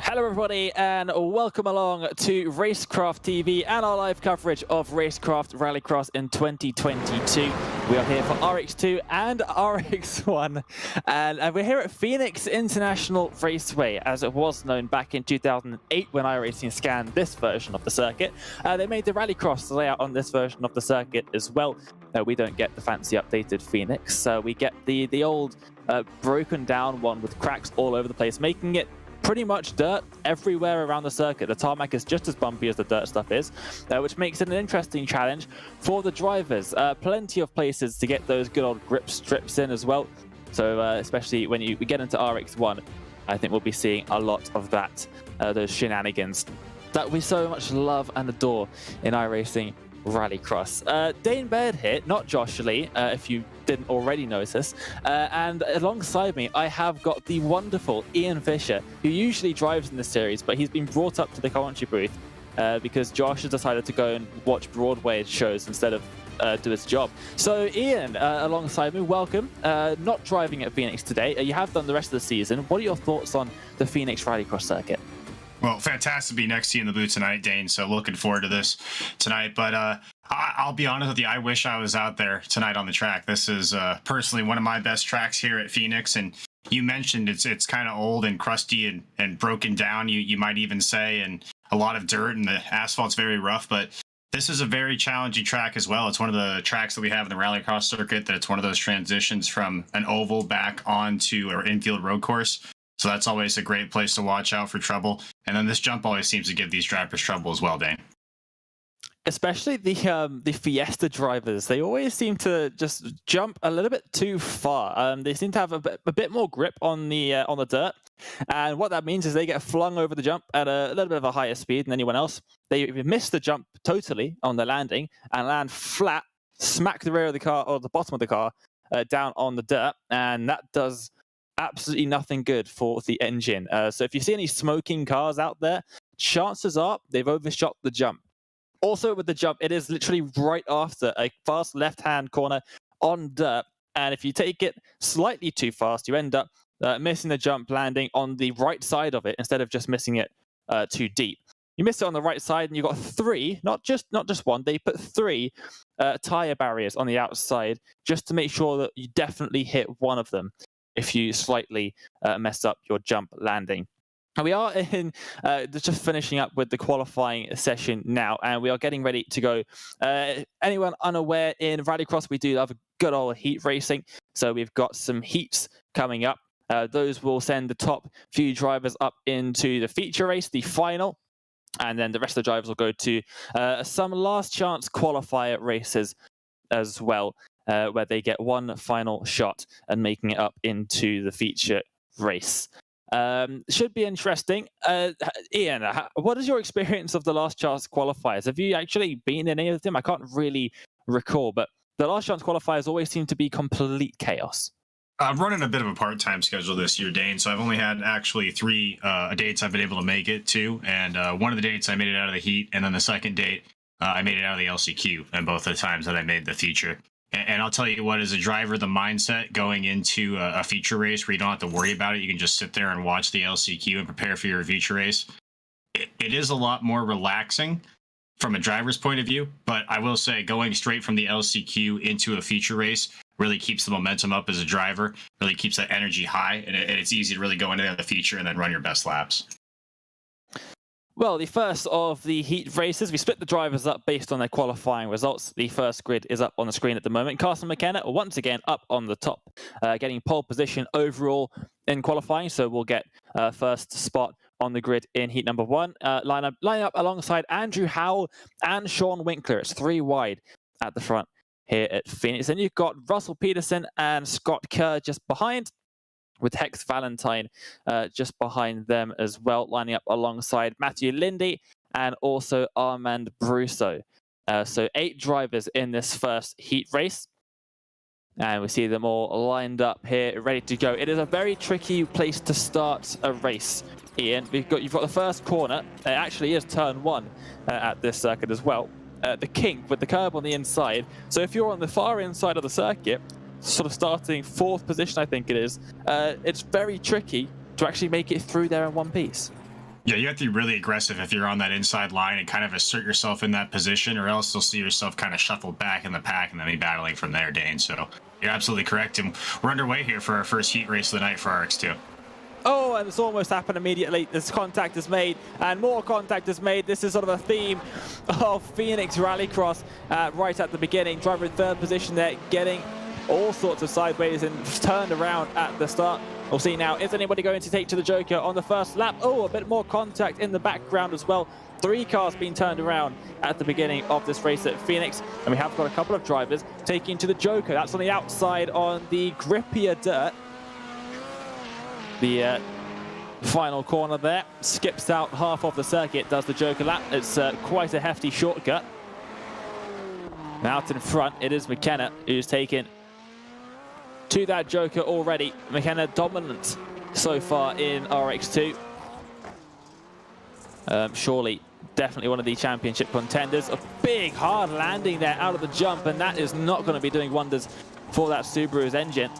Hello everybody and welcome along to Racecraft TV and our live coverage of Racecraft Rallycross in 2022. We are here for RX2 and RX1 and we're here at Phoenix International Raceway, as it was known back in 2008 when iRacing scanned this version of the circuit. They made the Rallycross layout on this version of the circuit as well. We don't get the fancy updated Phoenix, we get the old broken down one with cracks all over the place, making it pretty much dirt everywhere around the circuit. The tarmac is just as bumpy as the dirt stuff is, which makes it an interesting challenge for the drivers. Plenty of places to get those good old grip strips in as well. So especially when we get into RX1, I think we'll be seeing a lot of that, those shenanigans that we so much love and adore in iRacing Rallycross. Dane Baird here, not Josh Lee, if you didn't already notice. And alongside me, I have got the wonderful Ian Fisher, who usually drives in this series, but he's been brought up to the commentary booth because Josh has decided to go and watch Broadway shows instead of do his job. So Ian, alongside me, welcome. Not driving at Phoenix today. You have done the rest of the season. What are your thoughts on the Phoenix Rallycross circuit? Well, fantastic to be next to you in the booth tonight, Dane. So looking forward to this tonight. But I'll be honest with you, I wish I was out there tonight on the track. This is personally one of my best tracks here at Phoenix. And you mentioned it's kind of old and crusty and broken down, you might even say, and a lot of dirt, and the asphalt's very rough. But this is a very challenging track as well. It's one of the tracks that we have in the Rallycross circuit that it's one of those transitions from an oval back onto our infield road course. So that's always a great place to watch out for trouble. And then this jump always seems to give these drivers trouble as well, Dane. Especially the Fiesta drivers, they always seem to just jump a little bit too far. They seem to have a bit more grip on the dirt, and what that means is they get flung over the jump at a little bit of a higher speed than anyone else. They miss the jump totally on the landing and land flat, smack the rear of the car or the bottom of the car down on the dirt, and that does absolutely nothing good for the engine. So if you see any smoking cars out there, chances are they've overshot the jump. Also with the jump, it is literally right after a fast left-hand corner on dirt, and if you take it slightly too fast, you end up missing the jump, landing on the right side of it instead of just missing it too deep. You missed it on the right side, and you got three, not just one, they put three tire barriers on the outside just to make sure that you definitely hit one of them if you slightly mess up your jump landing. And we are in just finishing up with the qualifying session now, and we are getting ready to go. Anyone unaware, in Rallycross, we do have a good old heat racing. So we've got some heats coming up. Those will send the top few drivers up into the feature race, the final. And then the rest of the drivers will go to some last chance qualifier races as well, where they get one final shot and making it up into the feature race. Should be interesting. Ian, what is your experience of the last chance qualifiers? Have you actually been in any of them? I can't really recall, but the last chance qualifiers always seem to be complete chaos. I'm running a bit of a part-time schedule this year, Dane, so I've only had actually three dates I've been able to make it to, and one of the dates I made it out of the heat, and then the second date I made it out of the LCQ, and both the times that I made the feature. And I'll tell you what, as a driver, the mindset going into a feature race where you don't have to worry about it, you can just sit there and watch the LCQ and prepare for your feature race. It is a lot more relaxing from a driver's point of view, but I will say going straight from the LCQ into a feature race really keeps the momentum up as a driver, really keeps that energy high, and it's easy to really go into the feature and then run your best laps. Well, the first of the heat races, we split the drivers up based on their qualifying results. The first grid is up on the screen at the moment. Carson McKenna, once again, up on the top, getting pole position overall in qualifying. So we'll get first spot on the grid in heat number one. Line up alongside Andrew Howell and Sean Winkler. It's three wide at the front here at Phoenix. Then you've got Russell Peterson and Scott Kerr just behind, with Hex Valentine just behind them as well, lining up alongside Matthew Lindy and also Armand Brusso. So 8 drivers in this first heat race. And we see them all lined up here, ready to go. It is a very tricky place to start a race, Ian. You've got the first corner. It actually is turn 1 at this circuit as well. The kink with the curb on the inside. So if you're on the far inside of the circuit, sort of starting 4th position, I think it is, it's very tricky to actually make it through there in one piece. Yeah, you have to be really aggressive if you're on that inside line and kind of assert yourself in that position, or else you'll see yourself kind of shuffled back in the pack and then be battling from there, Dane. So you're absolutely correct. And we're underway here for our first heat race of the night for RX2. Oh, and it's almost happened immediately. This contact is made, and more contact is made. This is sort of a theme of Phoenix Rallycross right at the beginning. Driver in third position there, getting all sorts of sideways and turned around at the start. We'll see now, is anybody going to take to the Joker on the first lap? Oh, a bit more contact in the background as well. 3 cars being turned around at the beginning of this race at Phoenix. And we have got a couple of drivers taking to the Joker. That's on the outside on the grippier dirt. The final corner there, skips out half of the circuit, does the Joker lap. It's quite a hefty shortcut. Out in front, it is McKenna who's taken to that Joker already. McKenna dominant so far in RX2. Surely, definitely one of the championship contenders. A big hard landing there out of the jump, and that is not going to be doing wonders for that Subaru's engine.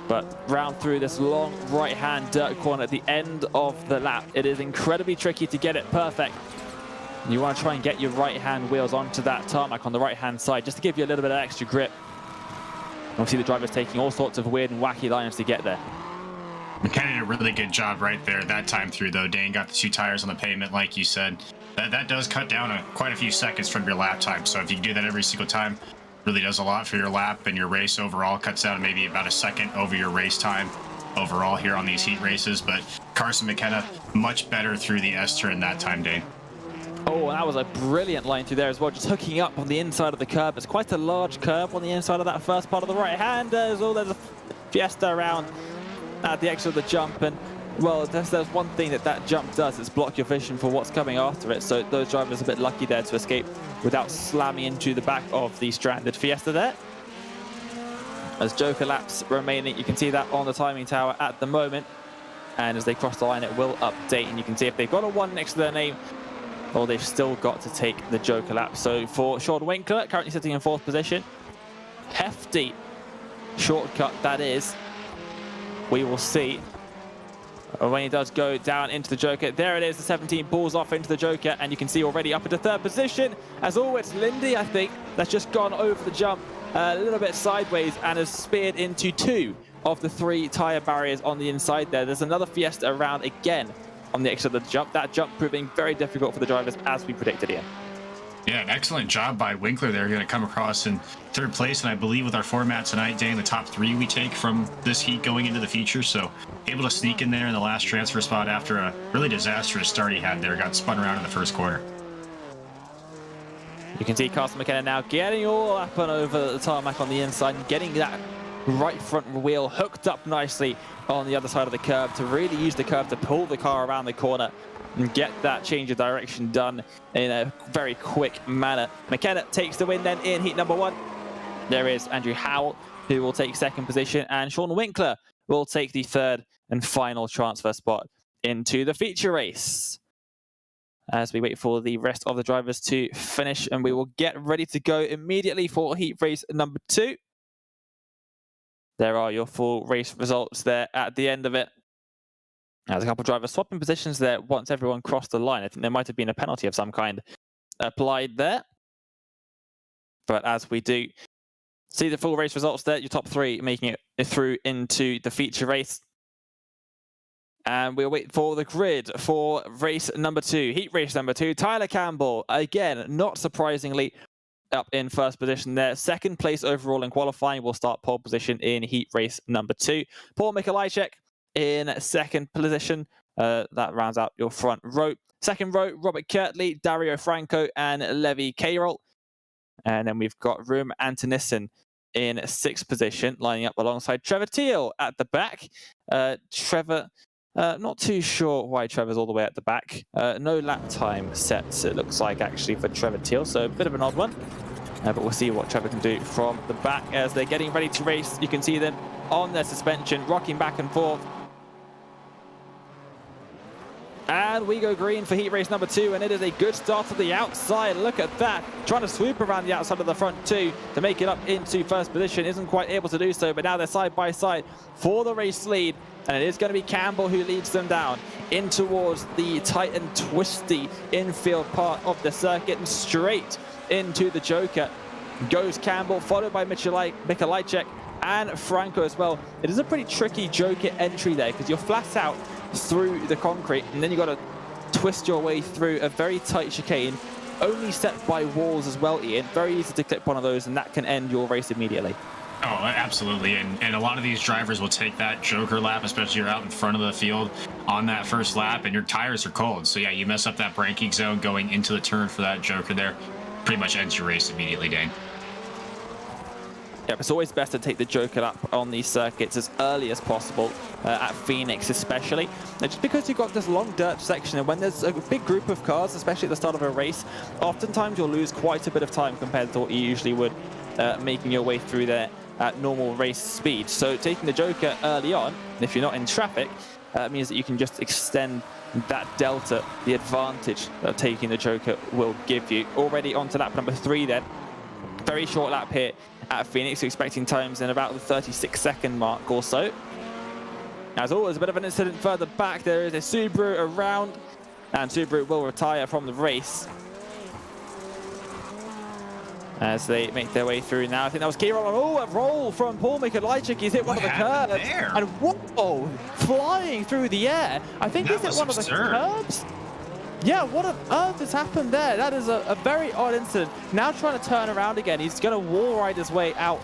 But round through this long right-hand dirt corner at the end of the lap, it is incredibly tricky to get it perfect. You want to try and get your right-hand wheels onto that tarmac on the right-hand side, just to give you a little bit of extra grip. Obviously, the driver's taking all sorts of weird and wacky lines to get there. McKenna did a really good job right there that time through, though. Dane got the 2 tires on the pavement, like you said. That does cut down quite a few seconds from your lap time. So if you can do that every single time, really does a lot for your lap and your race overall. Cuts down maybe about a second over your race time overall here on these heat races. But Carson McKenna, much better through the S-turn that time, Dane. Oh, and that was a brilliant line through there as well, just hooking up on the inside of the curb. It's quite a large curve on the inside of that first part of the right-hand. There's a Fiesta around at the exit of the jump, and well, there's one thing that jump does, is block your vision for what's coming after it. So those drivers are a bit lucky there to escape without slamming into the back of the stranded Fiesta there. As Joker laps remaining, you can see that on the timing tower at the moment. And as they cross the line, it will update, and you can see if they've got a 1 next to their name, well, they've still got to take the Joker lap. So for Sean Winkler, currently sitting in 4th position, hefty shortcut that is. We will see when he does go down into the Joker. There it is, the 17 pulls off into the Joker, and you can see already up into 3rd position. As always, Lindy, I think, that's just gone over the jump a little bit sideways and has speared into 2 of the 3 tyre barriers on the inside there. There's another Fiesta around again on the exit of the jump. That jump proving very difficult for the drivers, as we predicted, Ian. Yeah, an excellent job by Winkler there. Going to come across in 3rd place, and I believe with our format tonight, Dane, the top 3 we take from this heat going into the feature. So able to sneak in there in the last transfer spot after a really disastrous start he had there. Got spun around in the first corner. You can see Carson McKenna now getting all up and over the tarmac on the inside and getting that right front wheel hooked up nicely on the other side of the curb to really use the curb to pull the car around the corner and get that change of direction done in a very quick manner. McKenna takes the win then in heat number 1. There is Andrew Howell, who will take 2nd position, and Sean Winkler will take the 3rd and final transfer spot into the feature race. As we wait for the rest of the drivers to finish, and we will get ready to go immediately for heat race number 2. There are your full race results there at the end of it. There's a couple of drivers swapping positions there once everyone crossed the line. I think there might have been a penalty of some kind applied there. But as we do see the full race results there, your top 3 making it through into the feature race. And we'll wait for the grid for race number 2, heat race number 2. Tyler Campbell, again, not surprisingly, up in 1st position there. 2nd place overall in qualifying, will start pole position in heat race number 2. Paul Mikolajczyk in 2nd position. That rounds out your front row. 2nd row, Robert Kirtley, Dario Franco, and Levi Carroll. And then we've got Rum Antonissen in 6th position, lining up alongside Trevor Teal at the back. Trevor, not too sure why Trevor's all the way at the back. No lap time sets, it looks like, actually, for Trevor Teal, so a bit of an odd one. But we'll see what Trevor can do from the back as they're getting ready to race. You can see them on their suspension, rocking back and forth. And we go green for heat race number 2, and it is a good start to the outside. Look at that, trying to swoop around the outside of the front 2 to make it up into 1st position. Isn't quite able to do so, but now they're side by side for the race lead. And it is going to be Campbell who leads them down in towards the tight and twisty infield part of the circuit, and straight into the Joker goes Campbell, followed by Mikolajczyk and Franco as well. It is a pretty tricky Joker entry there because you're flat out through the concrete, and then you've got to twist your way through a very tight chicane, only set by walls as well, Ian. Very easy to clip one of those, and that can end your race immediately. Oh, absolutely. And a lot of these drivers will take that Joker lap, especially you're out in front of the field on that first lap, and your tires are cold. So yeah, you mess up that braking zone going into the turn for that Joker there, pretty much ends your race immediately, Dane. Yep, it's always best to take the Joker lap on these circuits as early as possible, at Phoenix especially. Just because you've got this long dirt section, and when there's a big group of cars, especially at the start of a race, oftentimes you'll lose quite a bit of time compared to what you usually would making your way through there at normal race speed. So taking the Joker early on, if you're not in traffic, means that you can just extend that delta, the advantage that taking the Joker will give you. Already onto lap number 3 then. Very short lap here at Phoenix, expecting times in about the 36-second mark or so. As always, a bit of an incident further back. There is a Subaru around, and Subaru will retire from the race as they make their way through now. I think that was key roll. Oh, a roll from Paul Mikolajczyk. He's hit one of the curbs. There? And whoa, flying through the air. I think he's hit one of the curbs. Yeah, what on earth has happened there? That is a very odd incident. Now trying to turn around again. He's going to wall ride his way out.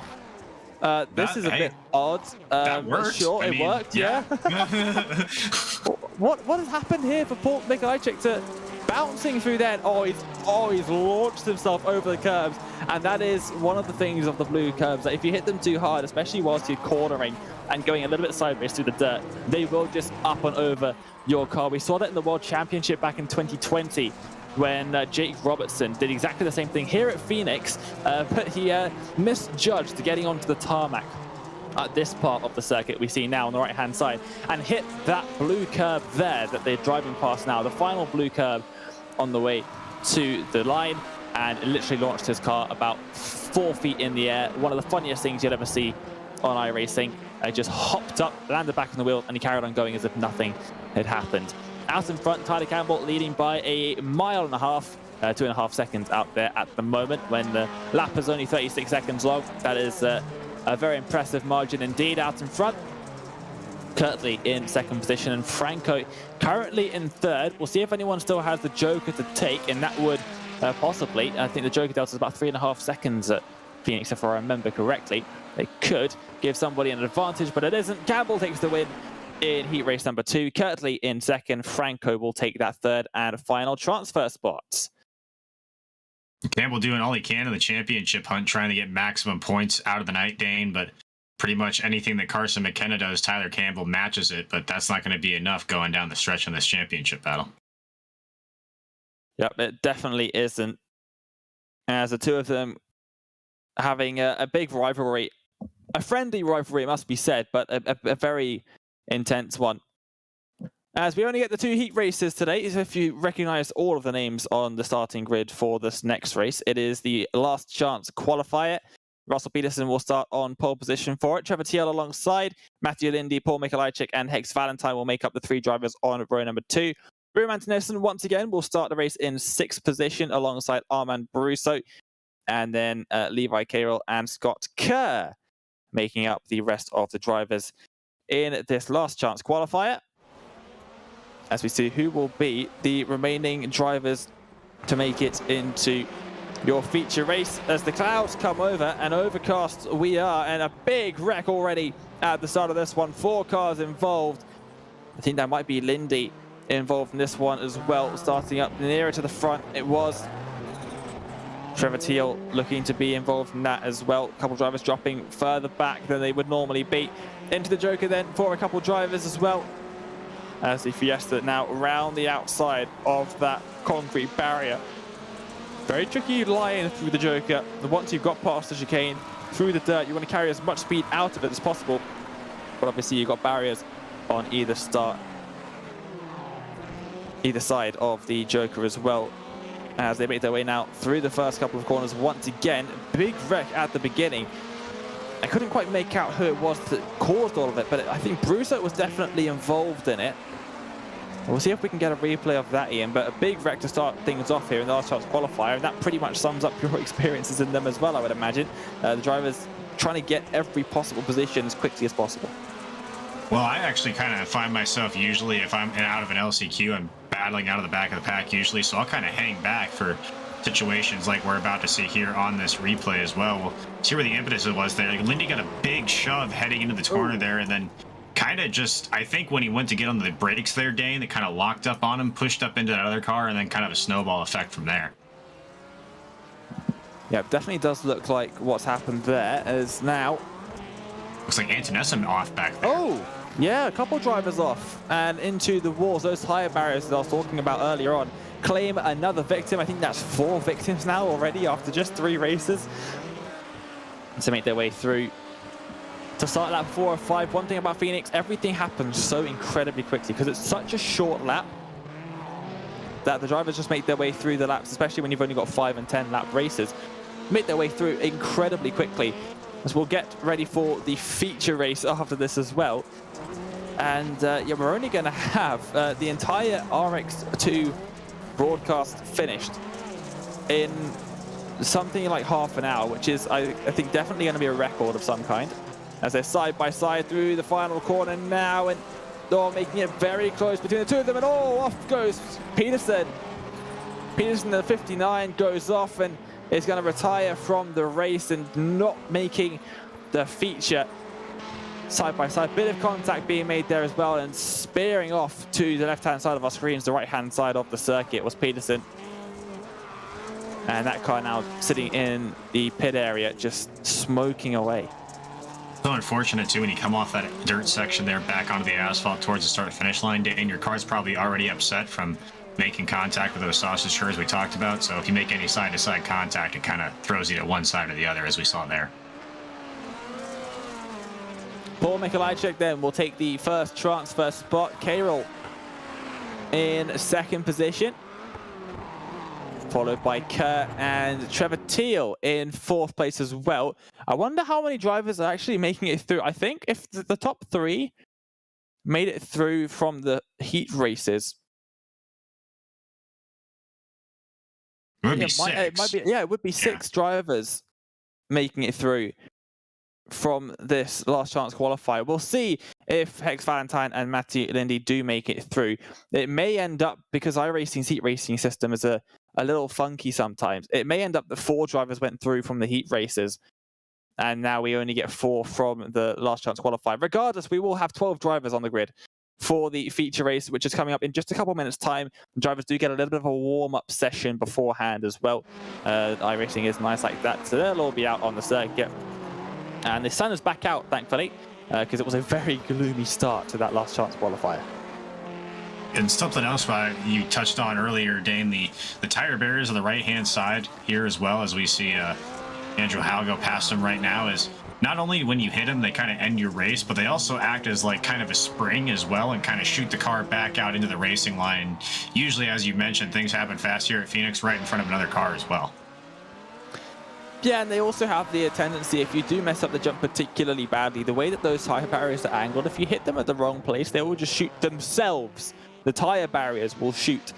This is a bit odd. That worked. Sure, it worked, yeah. What has happened here for Paul Mikolajczyk to bouncing through there? Oh, he's launched himself over the curbs. And that is one of the things of the blue curbs, that if you hit them too hard, especially whilst you're cornering and going a little bit sideways through the dirt, they will just up and over your car. We saw that in the World Championship back in 2020 when Jake Robertson did exactly the same thing here at Phoenix, but he misjudged getting onto the tarmac at this part of the circuit we see now on the right-hand side and hit that blue curb there that they're driving past now, the final blue curb on the way to the line, and literally launched his car about 4 feet in the air. One of the funniest things you'll ever see on iRacing. Just hopped up, landed back on the wheel, and he carried on going as if nothing had happened. Out in front, Tyler Campbell leading by a mile and a half, 2.5 seconds out there at the moment, when the lap is only 36 seconds long. That is a very impressive margin indeed. Out in front, Kirtley in second position, and Franco currently in third. We'll see if anyone still has the Joker to take, and that would possibly, I think the Joker delta is about 3.5 seconds at Phoenix, if I remember correctly. They could give somebody an advantage, but it isn't. Campbell takes the win in heat race number 2. Kirtley in second. Franco will take that third and final transfer spot. Campbell doing all he can in the championship hunt, trying to get maximum points out of the night, Dane, but pretty much anything that Carson McKenna does, Tyler Campbell matches it, but that's not going to be enough going down the stretch in this championship battle. Yep, it definitely isn't. As the two of them having a big rivalry, a friendly rivalry, it must be said, but a very intense one. As we only get the 2 heat races today, so if you recognize all of the names on the starting grid for this next race, it is the last chance qualifier. Russell Peterson will start on pole position for it. Trevor Thiel alongside Matthew Lindy, Paul Mikolajczyk, and Hex Valentine will make up the 3 drivers on row number 2. Bruno Antonelson once again will start the race in 6th position alongside Armand Brusso, and then Levi Carroll and Scott Kerr making up the rest of the drivers in this last chance qualifier, as we see who will be the remaining drivers to make it into your feature race. As the clouds come over and overcast we are, and a big wreck already at the start of this one. 4 cars involved. I think that might be Lindy involved in this one as well. Starting up nearer to the front, it was Trevor Thiel looking to be involved in that as well. A couple drivers dropping further back than they would normally be. Into the Joker then for a couple drivers as well, as the Fiesta now round the outside of that concrete barrier. Very tricky line through the Joker. Once you've got past the chicane, through the dirt, you want to carry as much speed out of it as possible. But obviously you've got barriers on either side of the Joker as well, as they make their way now through the first couple of corners. Once again, big wreck at the beginning. I couldn't quite make out who it was that caused all of it, but I think Brusso was definitely involved in it. We'll see if we can get a replay of that, Ian, but a big wreck to start things off here in the last chance qualifier, and that pretty much sums up your experiences in them as well, I would imagine. The drivers trying to get every possible position as quickly as possible. Well, I actually kind of find myself usually, if I'm out of an LCQ, I'm battling out of the back of the pack usually, so I'll kind of hang back for situations like we're about to see here on this replay as well. We'll see where the impetus was there. Like, Lindy got a big shove heading into the corner there, and then kind of just, I think when he went to get on the brakes there, Dane, they kind of locked up on him, pushed up into that other car, and then kind of a snowball effect from there. Yeah, it definitely does look like what's happened there, as now... Looks like Antonessa off back there. Oh! Yeah, a couple drivers off and into the walls. Those tire barriers that I was talking about earlier on claim another victim. I think that's 4 victims now already after just 3 races to make their way through. To start lap 4 or 5, one thing about Phoenix, everything happens so incredibly quickly because it's such a short lap that the drivers just make their way through the laps, especially when you've only got 5 and 10 lap races. Make their way through incredibly quickly. As we'll get ready for the feature race after this as well. And yeah, we're only going to have the entire RX2 broadcast finished in something like half an hour, which is, I think, definitely going to be a record of some kind. As they're side by side through the final corner now, and making it very close between the two of them, and off goes Peterson. Peterson, the 59, goes off and is going to retire from the race and not making the feature. Side by side, bit of contact being made there as well, and spearing off to the left-hand side of our screens, the right-hand side of the circuit was Peterson. And that car now sitting in the pit area, just smoking away. So unfortunate too when you come off that dirt section there back onto the asphalt towards the start-finish line, and your car's probably already upset from making contact with those sausage curves we talked about. So if you make any side-to-side contact, it kind of throws you to one side or the other, as we saw there. Paul Mikolajczyk then will take the first transfer spot. Karol in second position, followed by Kurt and Trevor Teal in 4th place as well. I wonder how many drivers are actually making it through. I think if the top 3 made it through from the heat races, it would be 6. It might be, yeah, it would be 6 drivers making it through from this last chance qualifier. We'll see if Hex Valentine and Matthew Lindy do make it through. It may end up, because iRacing's heat racing system is a little funky sometimes, it may end up that 4 drivers went through from the heat races, and now we only get 4 from the last chance qualifier. Regardless, we will have 12 drivers on the grid for the feature race, which is coming up in just a couple minutes' time. The drivers do get a little bit of a warm-up session beforehand as well. iRacing is nice like that, so they'll all be out on the circuit. And the sun is back out, thankfully, because it was a very gloomy start to that last chance qualifier. And something else you touched on earlier, Dane, the tire barriers on the right-hand side here as well, as we see Andrew Howe go past him right now, is not only when you hit them, they kind of end your race, but they also act as like kind of a spring as well and kind of shoot the car back out into the racing line. Usually, as you mentioned, things happen fast here at Phoenix right in front of another car as well. Yeah, and they also have the tendency, if you do mess up the jump particularly badly, the way that those tire barriers are angled, if you hit them at the wrong place, they will just shoot themselves. The tire barriers will shoot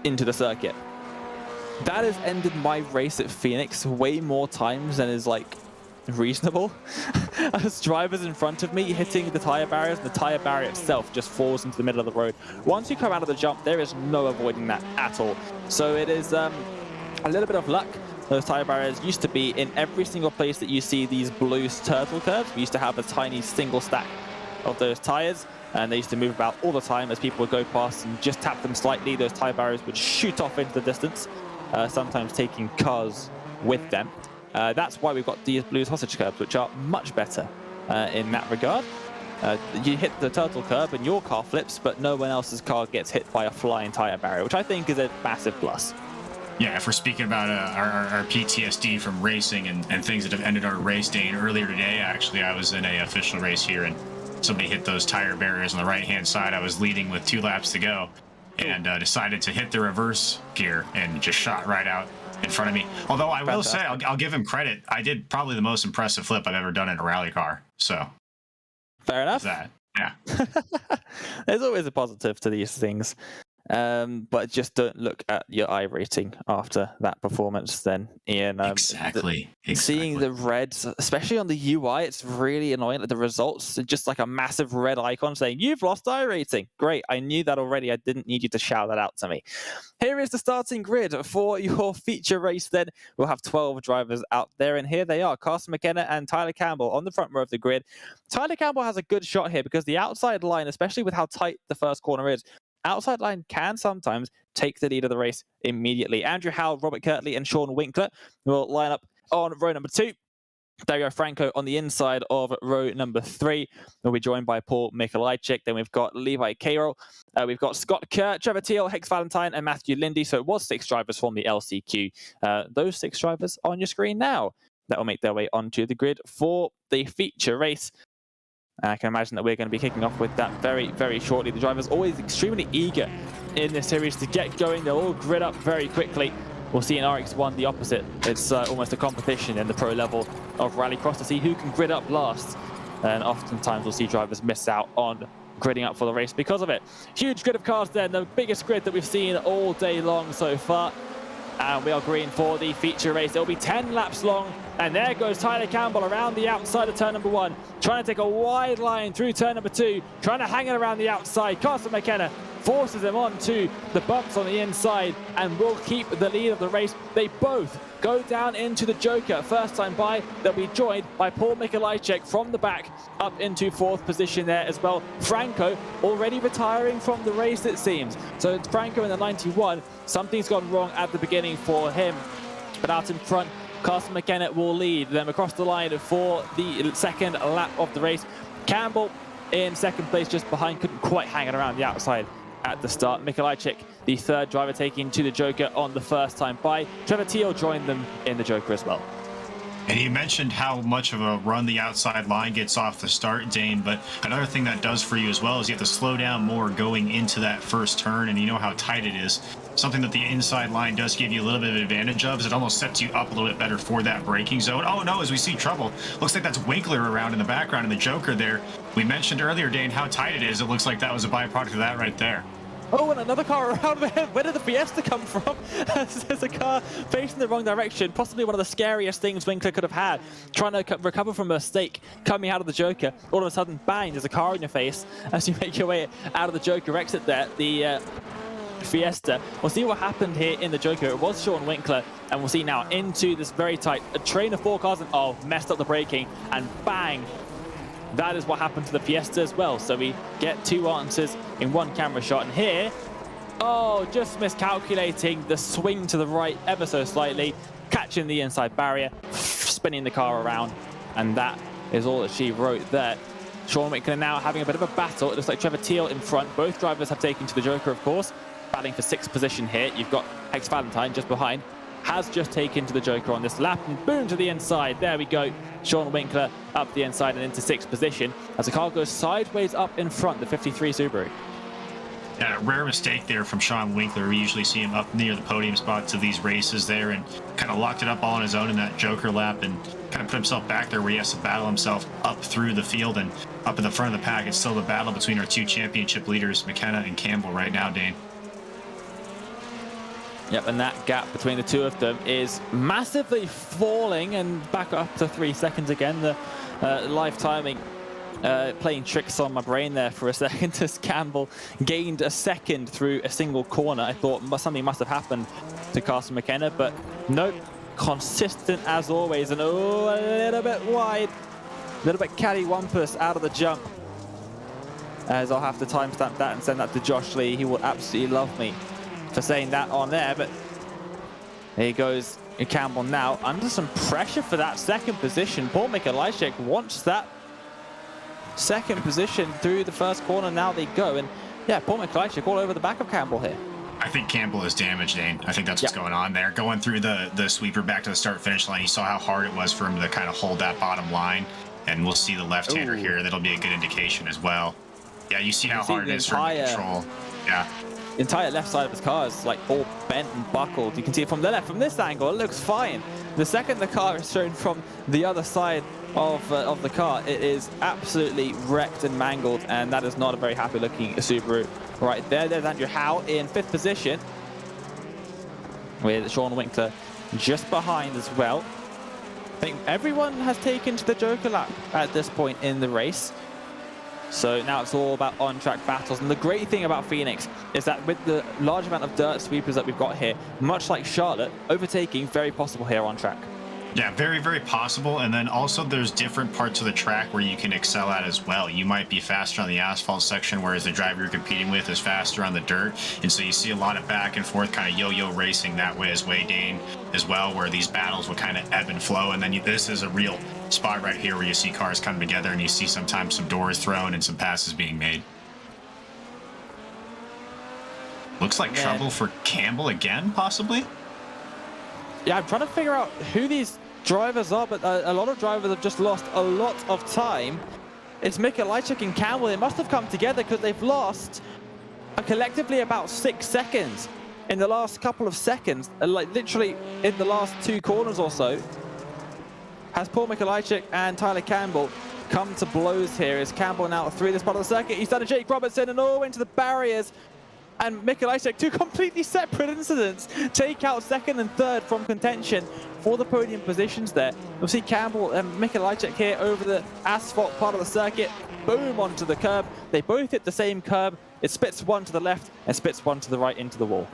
into the circuit. That has ended my race at Phoenix way more times than is like reasonable. As drivers in front of me hitting the tire barriers, the tire barrier itself just falls into the middle of the road. Once you come out of the jump, there is no avoiding that at all. So it is a little bit of luck. Those tire barriers used to be in every single place that you see these blue turtle curves. We used to have a tiny single stack of those tires, and they used to move about all the time as people would go past and just tap them slightly. Those tire barriers would shoot off into the distance, sometimes taking cars with them. That's why we've got these blue sausage curbs, which are much better in that regard. You hit the turtle curb and your car flips, but no one else's car gets hit by a flying tire barrier, which I think is a massive plus. Yeah, if we're speaking about our PTSD from racing and things that have ended our race day, and earlier today, actually, I was in a official race here, and somebody hit those tire barriers on the right-hand side. I was leading with 2 laps to go, and decided to hit the reverse gear and just shot right out in front of me. Although I will say, I'll give him credit. I did probably the most impressive flip I've ever done in a rally car. So fair enough. That. Yeah. There's always a positive to these things. But just don't look at your iRating after that performance then, Ian. Exactly. Seeing the reds, especially on the UI, it's really annoying. Like the results are just like a massive red icon saying, you've lost iRating. Great, I knew that already. I didn't need you to shout that out to me. Here is the starting grid for your feature race then. We'll have 12 drivers out there, and here they are, Carson McKenna and Tyler Campbell on the front row of the grid. Tyler Campbell has a good shot here because the outside line, especially with how tight the first corner is, outside line can sometimes take the lead of the race immediately. Andrew Howell, Robert Kirtley, and Sean Winkler will line up on row number 2. Dario Franco on the inside of row number 3. We'll be joined by Paul Mikolajczyk. Then we've got Levi Carroll. We've got Scott Kerr, Trevor Teal, Hex Valentine, and Matthew Lindy. So it was 6 drivers from the LCQ. Those 6 drivers on your screen now that will make their way onto the grid for the feature race. I can imagine that we're going to be kicking off with that very, very shortly. The drivers always extremely eager in this series to get going. They'll all grid up very quickly. We'll see in RX1 the opposite. It's almost a competition in the pro level of Rallycross to see who can grid up last. And oftentimes we'll see drivers miss out on gridding up for the race because of it. Huge grid of cars then, the biggest grid that we've seen all day long so far. And we are green for the feature race. It'll be 10 laps long. And there goes Tyler Campbell around the outside of turn number 1, trying to take a wide line through turn number 2, trying to hang it around the outside. Carson McKenna forces him onto the bumps on the inside and will keep the lead of the race. They both go down into the Joker. First time by, they'll be joined by Paul Mikolajczyk from the back up into 4th position there as well. Franco already retiring from the race, it seems. So it's Franco in the 91. Something's gone wrong at the beginning for him. But out in front, Carson McKenna will lead them across the line for the second lap of the race. Campbell in second place just behind, couldn't quite hang it around the outside at the start. Mikolajczyk, the 3rd driver, taking to the Joker on the first time by. Trevor Teal joined them in the Joker as well. And you mentioned how much of a run the outside line gets off the start, Dane, but another thing that does for you as well is you have to slow down more going into that first turn, and you know how tight it is. Something that the inside line does give you a little bit of advantage of is it almost sets you up a little bit better for that braking zone. Oh no, as we see trouble. Looks like that's Winkler around in the background in the Joker there. We mentioned earlier, Dane, how tight it is. It looks like that was a byproduct of that right there. Oh, and another car around there. Where did the Fiesta come from? There's a car facing the wrong direction. Possibly one of the scariest things Winkler could have had. Trying to recover from a mistake coming out of the Joker. All of a sudden, bang, there's a car in your face as you make your way out of the Joker exit there. The Fiesta. We'll see what happened here in the Joker. It was Sean Winkler, and we'll see now into this very tight train of 4 cars, and oh, messed up the braking, and bang. That is what happened to the Fiesta as well. So we get 2 answers in 1 camera shot. And here, oh, just miscalculating the swing to the right ever so slightly, catching the inside barrier, spinning the car around. And that is all that she wrote there. Sean Winkler now having a bit of a battle. It looks like Trevor Teal in front. Both drivers have taken to the Joker, of course. Battling for 6th position here. You've got Hex Valentine just behind. Has just taken to the Joker on this lap, and boom to the inside. There we go. Sean Winkler up the inside and into 6th position as the car goes sideways up in front, the 53 Subaru. Yeah, a rare mistake there from Sean Winkler. We usually see him up near the podium spots of these races there and kind of locked it up all on his own in that Joker lap and kind of put himself back there where he has to battle himself up through the field and up in the front of the pack. It's still the battle between our 2 championship leaders, McKenna and Campbell, right now, Dane. Yep, and that gap between the 2 of them is massively falling, and back up to 3 seconds again. The live timing playing tricks on my brain there for a second as Campbell gained a second through a single corner. I thought something must have happened to Carson McKenna, but nope, consistent as always, and oh, a little bit wide, a little bit cattywampus out of the jump. As I'll have to timestamp that and send that to Josh Lee. He will absolutely love me for saying that on there, but here goes Campbell now under some pressure for that 2nd position. Paul Mikolajczyk wants that 2nd position through the first corner. Now they go, and yeah, Paul Mikolajczyk all over the back of Campbell here. I think Campbell is damaged, Dane. I think that's what's going on there. Going through the sweeper back to the start-finish line, you saw how hard it was for him to kind of hold that bottom line, and we'll see the left-hander here. That'll be a good indication as well. Yeah, you see how hard it is for him to control. Yeah. The entire left side of his car is like all bent and buckled. You can see it from the left. From this angle, it looks fine. The second the car is shown from the other side of the car, it is absolutely wrecked and mangled, and that is not a very happy looking Subaru. Right there, there's Andrew Howe in 5th position, with Sean Winkler just behind as well. I think everyone has taken to the Joker lap at this point in the race. So now it's all about on-track battles. And the great thing about Phoenix is that with the large amount of dirt sweepers that we've got here, much like Charlotte, overtaking very possible here on track. Yeah, very, very possible. And then also there's different parts of the track where you can excel at as well. You might be faster on the asphalt section, whereas the driver you're competing with is faster on the dirt. And so you see a lot of back and forth kind of yo-yo racing that way as Dane as well, where these battles will kind of ebb and flow. And then this is a real spot right here where you see cars come together and you see sometimes some doors thrown and some passes being made. Looks like trouble for Campbell again, possibly. Yeah, I'm trying to figure out who these drivers are, but a lot of drivers have just lost a lot of time. It's Mikolajczyk and Campbell. They must have come together because they've lost collectively about 6 seconds in the last couple of seconds, like literally in the last 2 corners or so. Has Paul Mikolajczyk and Tyler Campbell come to blows here? Is Campbell now through this part of the circuit? He's done a Jake Robertson and all into the barriers. And Mikolajczyk, 2 completely separate incidents, take out 2nd and 3rd from contention for the podium positions there. You'll see Campbell and Mikolajczyk here over the asphalt part of the circuit, boom onto the curb. They both hit the same curb. It spits one to the left and spits one to the right into the wall.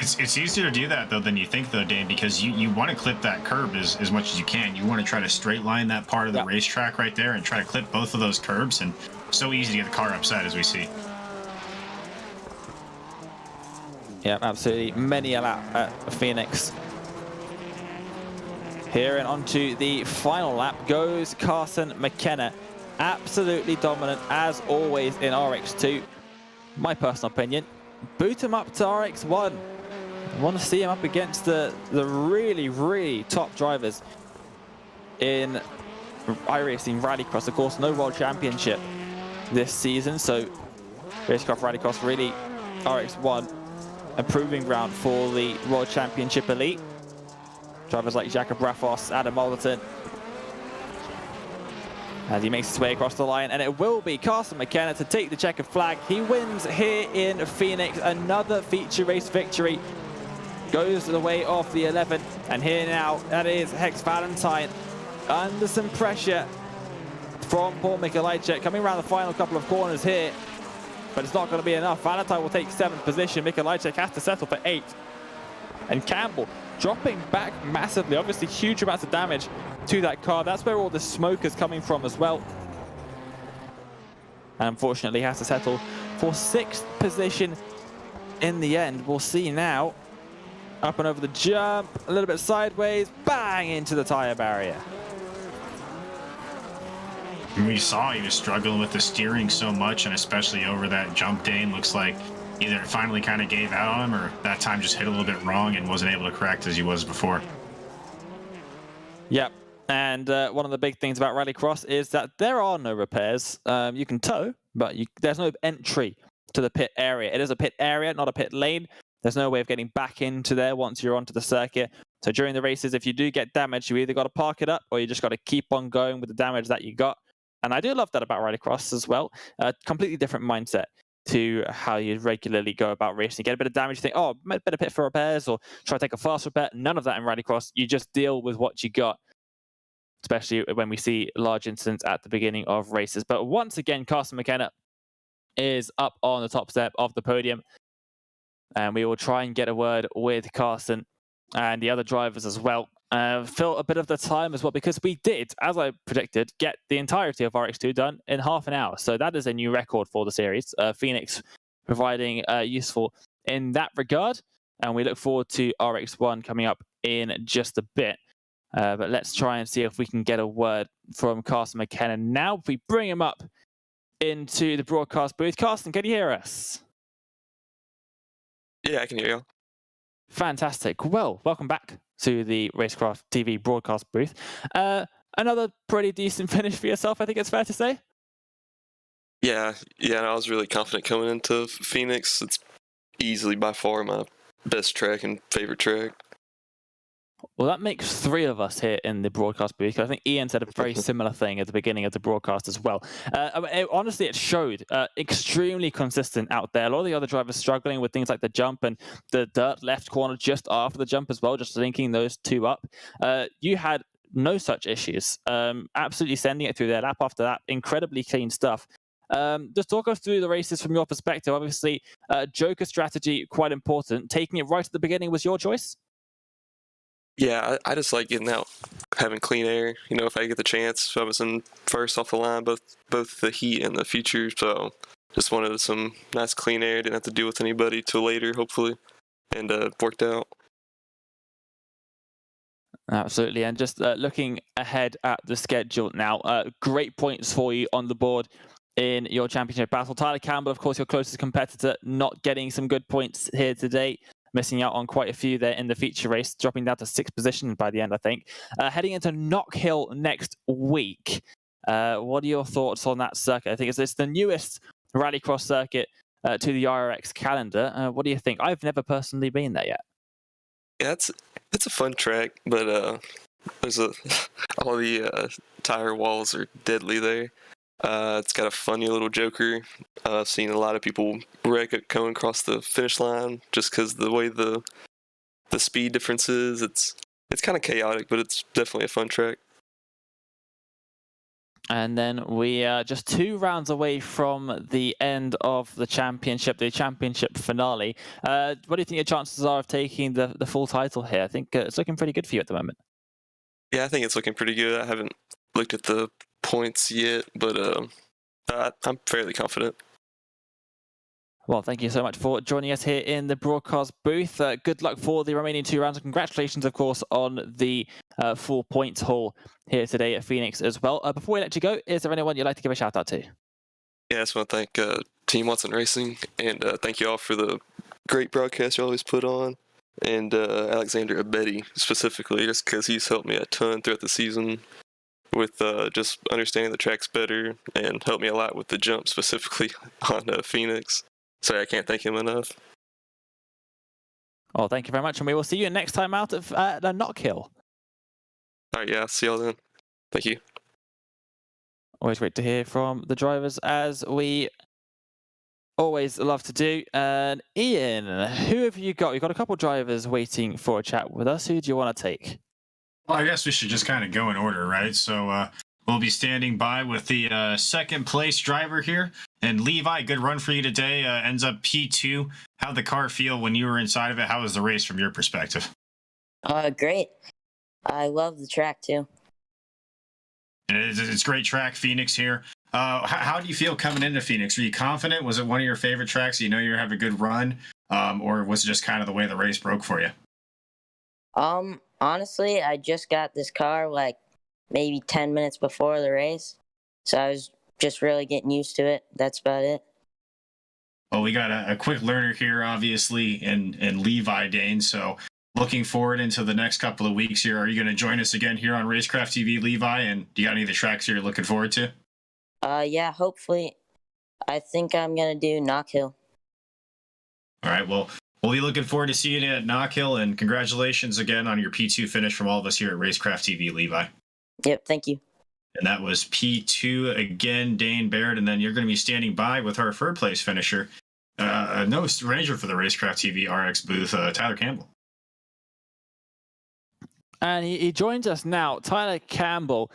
It's easier to do that, though, than you think, though, Dane, because you want to clip that curb as much as you can. You want to try to straight line that part of the racetrack right there and try to clip both of those curbs, and so easy to get the car upset, as we see. Yeah, absolutely. Many a lap at Phoenix. Here and onto the final lap goes Carson McKenna. Absolutely dominant, as always, in RX2. My personal opinion. Boot him up to RX1. I want to see him up against the really, really top drivers in iRacing Rallycross. Of course, no World Championship this season, so Racecraft Rallycross really RX1. A proving ground for the World Championship Elite. Drivers like Jakob Raffos, Adam Alderton. As he makes his way across the line, and it will be Carson McKenna to take the checkered flag. He wins here in Phoenix. Another feature race victory. Goes the way of the 11. And here now, that is Hex Valentine under some pressure from Paul Mikolajczyk. Coming around the final couple of corners here. But it's not going to be enough. Valentine will take 7th position. Mikolajczyk has to settle for 8th. And Campbell dropping back massively. Obviously, huge amounts of damage to that car. That's where all the smoke is coming from as well. And unfortunately, has to settle for 6th position in the end. We'll see now. Up and over the jump. A little bit sideways. Bang into the tire barrier. We saw he was struggling with the steering so much, and especially over that jump, Dane. Looks like either it finally kind of gave out on him, or that time just hit a little bit wrong and wasn't able to correct as he was before. Yep. And one of the big things about Rallycross is that there are no repairs. You can tow, but there's no entry to the pit area. It is a pit area, not a pit lane. There's no way of getting back into there once you're onto the circuit. So during the races, if you do get damage, you either got to park it up or you just got to keep on going with the damage that you got. And I do love that about Rallycross as well. Completely different mindset to how you regularly go about racing. You get a bit of damage, you think, oh, better pit for repairs or try to take a fast repair. None of that in Rallycross. You just deal with what you got, especially when we see large incidents at the beginning of races. But once again, Carson McKenna is up on the top step of the podium. And we will try and get a word with Carson and the other drivers as well. Fill a bit of the time as well, because we did, as I predicted, get the entirety of RX2 done in half an hour. So that is a new record for the series. Phoenix providing useful in that regard. And we look forward to RX1 coming up in just a bit. But let's try and see if we can get a word from Carson McKenna now. If we bring him up into the broadcast booth. Carson, can you hear us? Yeah, I can hear you. Fantastic. Well, welcome back to the Racecraft TV broadcast booth. Another pretty decent finish for yourself, I think it's fair to say. Yeah, I was really confident coming into Phoenix. It's easily by far my best track and favorite track. Well, that makes 3 of us here in the broadcast booth. I think Ian said a very similar thing at the beginning of the broadcast as well. Honestly, it showed extremely consistent out there. A lot of the other drivers struggling with things like the jump and the dirt left corner just after the jump as well, just linking those two up. You had no such issues. Absolutely sending it through their lap after that. Incredibly clean stuff. Just talk us through the races from your perspective. Obviously, Joker strategy, quite important. Taking it right at the beginning was your choice? Yeah, I just like getting out, having clean air. You know, if I get the chance, I was in first off the line, both the heat and the feature, so just wanted some nice clean air. Didn't have to deal with anybody till later, hopefully, and worked out. Absolutely. And just looking ahead at the schedule now, great points for you on the board in your championship battle. Tyler Campbell, of course, your closest competitor, not getting some good points here today, missing out on quite a few there in the feature race, dropping down to 6th position by the end, I think. Heading into Knock Hill next week. What are your thoughts on that circuit? I think it's the newest rallycross circuit to the IRX calendar. What do you think? I've never personally been there yet. Yeah, it's a fun track, but there's all the tire walls are deadly there. It's got a funny little joker. I've seen a lot of people wreck it going across the finish line just because the way the speed difference is. It's kind of chaotic, but it's definitely a fun track. And then we are just 2 rounds away from the end of the championship finale. What do you think your chances are of taking the full title here? I think it's looking pretty good for you at the moment. Yeah, I think it's looking pretty good. I haven't looked at the points yet, but I'm fairly confident. Well, thank you so much for joining us here in the broadcast booth. Good luck for the remaining 2 rounds, and congratulations, of course, on the full points haul here today at Phoenix as well. Before we let you go, is there anyone you'd like to give a shout out to? Yeah, I just want to thank Team Watson Racing, and thank you all for the great broadcast you always put on, and Alexander Abedi specifically, just because he's helped me a ton throughout the season with just understanding the tracks better and helped me a lot with the jump specifically on Phoenix. Sorry, I can't thank him enough. Well, thank you very much, and we will see you next time out at the Knock Hill. All right, yeah, see y'all then. Thank you. Always great to hear from the drivers, as we always love to do. And Ian, who have you got? You've got a couple of drivers waiting for a chat with us. Who do you want to take? Well, I guess we should just kind of go in order, right? So we'll be standing by with the second place driver here. And Levi, good run for you today. Ends up P2. How'd the car feel when you were inside of it? How was the race from your perspective? Great. I love the track too. And it's great track, Phoenix here. How do you feel coming into Phoenix? Are you confident? Was it one of your favorite tracks? You know you're having a good run? Or was it just kind of the way the race broke for you? Honestly, I just got this car like maybe 10 minutes before the race. So I was just really getting used to it. That's about it. Well, we got a quick learner here, obviously, in Levi Dane. So looking forward into the next couple of weeks here. Are you going to join us again here on Racecraft TV, Levi? And do you got any of the tracks you're looking forward to? Yeah, hopefully. I think I'm going to do Knock Hill. All right, well, we'll be looking forward to seeing you at Knock Hill, and congratulations again on your P2 finish from all of us here at Racecraft TV, Levi. Yep, thank you. And that was P2 again, Dane Baird. And then you're going to be standing by with our third place finisher, no stranger for the Racecraft TV RX booth, Tyler Campbell. And he joins us now, Tyler Campbell,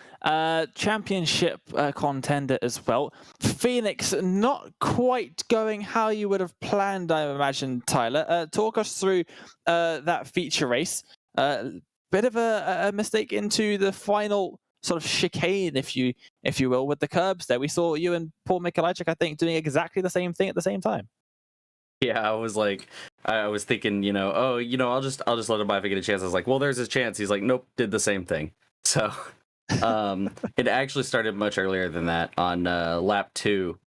championship contender as well. Phoenix, not quite going how you would have planned, I imagine, Tyler. Talk us through that feature race. Bit of a mistake into the final sort of chicane, if you will, with the curbs there. We saw you and Paul Mikolajczyk, I think, doing exactly the same thing at the same time. Yeah, I was thinking, I'll just let him by if I get a chance. I was like, well, there's a chance. He's like, nope, did the same thing. So it actually started much earlier than that. On lap 2,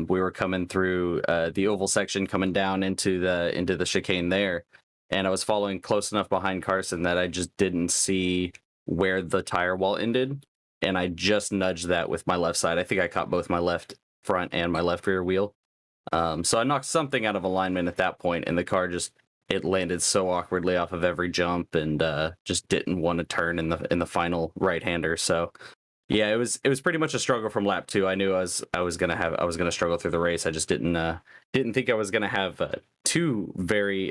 we were coming through the oval section, coming down into the chicane there, and I was following close enough behind Carson that I just didn't see where the tire wall ended, and I just nudged that with my left side. I think I caught both my left front and my left rear wheel. So I knocked something out of alignment at that point, and the car just it landed so awkwardly off of every jump, and just didn't want to turn in the final right-hander. So yeah, it was pretty much a struggle from lap 2. I knew I was gonna struggle through the race. I just didn't think I was gonna have two very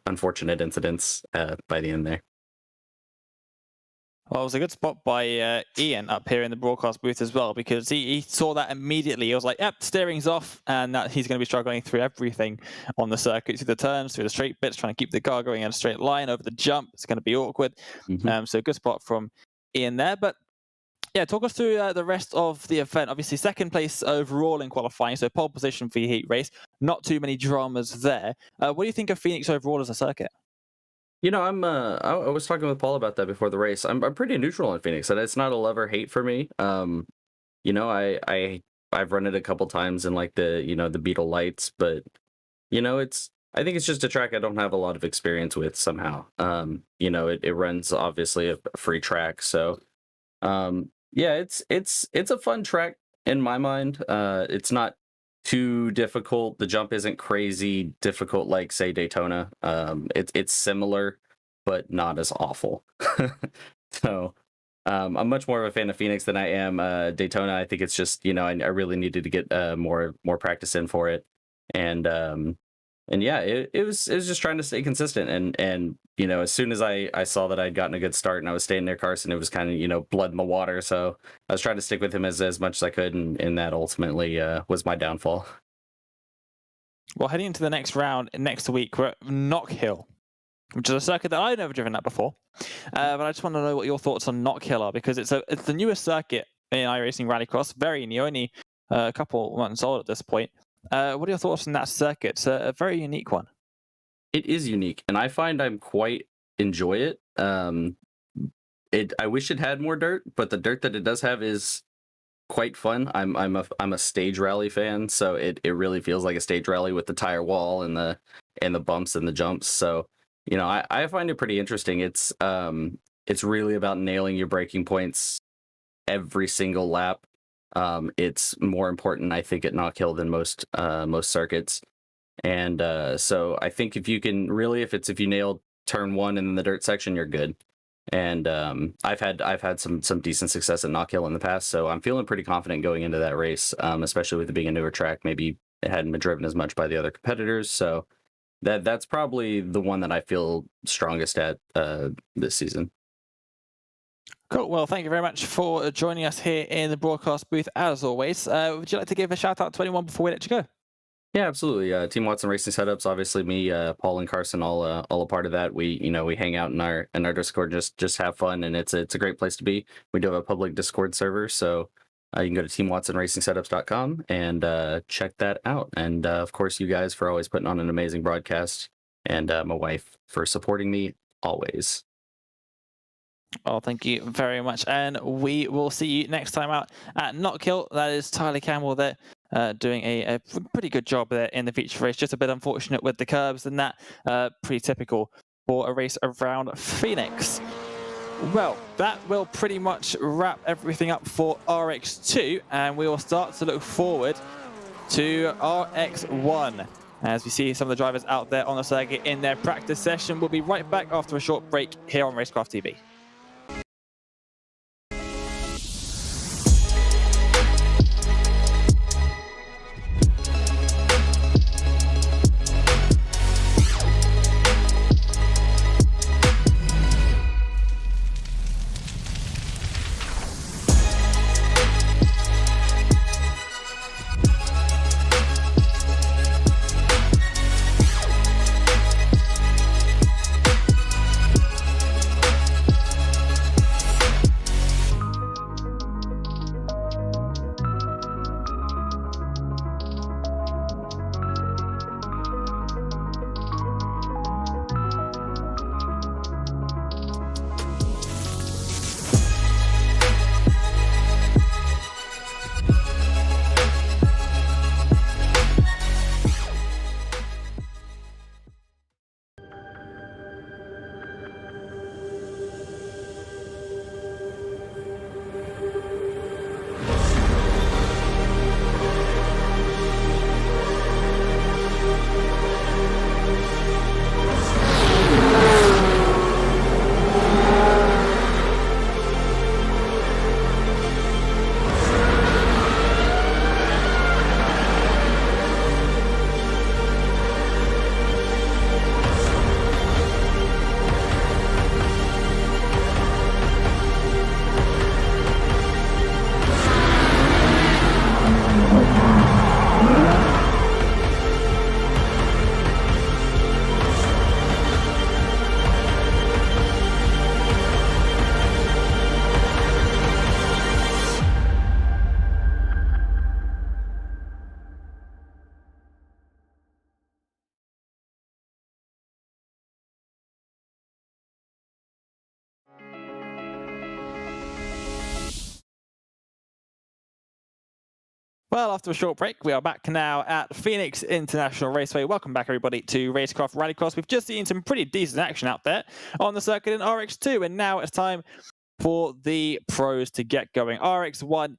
unfortunate incidents by the end there. Well, it was a good spot by Ian up here in the broadcast booth as well, because he saw that immediately. He was like, yep, steering's off, and that he's going to be struggling through everything on the circuit, through the turns, through the straight bits, trying to keep the car going in a straight line over the jump. It's going to be awkward. So good spot from Ian there. But yeah, talk us through the rest of the event. Obviously, second place overall in qualifying, so pole position for your heat race. Not too many dramas there. What do you think of Phoenix overall as a circuit? You know, I was talking with Paul about that before the race. I'm pretty neutral on Phoenix, and it's not a love or hate for me. You know, I've run it a couple times in like the Beetle Lights, but you know, I think it's just a track I don't have a lot of experience with somehow. You know, it runs obviously a free track, so yeah, it's a fun track in my mind. It's not too difficult. The jump isn't crazy difficult like say Daytona. It's similar, but not as awful. So I'm much more of a fan of Phoenix than I am Daytona. I think it's just, you know, I really needed to get more practice in for it, and yeah, it was just trying to stay consistent, and you know, as soon as I saw that I'd gotten a good start and I was staying near Carson, it was kind of, you know, blood in the water. So I was trying to stick with him as much as I could, and that ultimately was my downfall. Well, heading into the next round next week, we're at Knock Hill, which is a circuit that I've never driven at before. But I just want to know what your thoughts on Knock Hill are, because it's the newest circuit in iRacing Rallycross, very new, only a couple months old at this point. What are your thoughts on that circuit? It's a very unique one. It is unique, and I find I'm quite enjoy it. I wish it had more dirt, but the dirt that it does have is quite fun. I'm a stage rally fan, so it really feels like a stage rally with the tire wall and the bumps and the jumps. So you know, I find it pretty interesting. It's really about nailing your braking points every single lap. It's more important, I think, at Knock Hill than most circuits. And so I think if you nail turn 1 in the dirt section, you're good. And I've had some decent success at Knock Hill in the past, so I'm feeling pretty confident going into that race, especially with it being a newer track. Maybe it hadn't been driven as much by the other competitors, so that's probably the one that I feel strongest at this season. Cool. Well, thank you very much for joining us here in the broadcast booth, as always. Would you like to give a shout out to anyone before we let you go? Yeah, absolutely. Team Watson Racing Setups, obviously me, Paul, and Carson, all a part of that. We hang out in our Discord, just have fun, and it's a great place to be. We do have a public Discord server, so you can go to teamwatsonracingsetups.com and check that out. And of course, you guys for always putting on an amazing broadcast, and my wife for supporting me always. Oh, thank you very much. And we will see you next time out at Knock Hill. That is Tyler Campbell there, doing a pretty good job there in the feature race. Just a bit unfortunate with the curbs and that. Pretty typical for a race around Phoenix. Well, that will pretty much wrap everything up for RX2, and we will start to look forward to RX1. As we see some of the drivers out there on the circuit in their practice session. We'll be right back after a short break here on Racecraft TV. Well, after a short break, we are back now at Phoenix International Raceway. Welcome back, everybody, to Racecraft Rallycross. We've just seen some pretty decent action out there on the circuit in RX2, and now it's time for the pros to get going. RX1,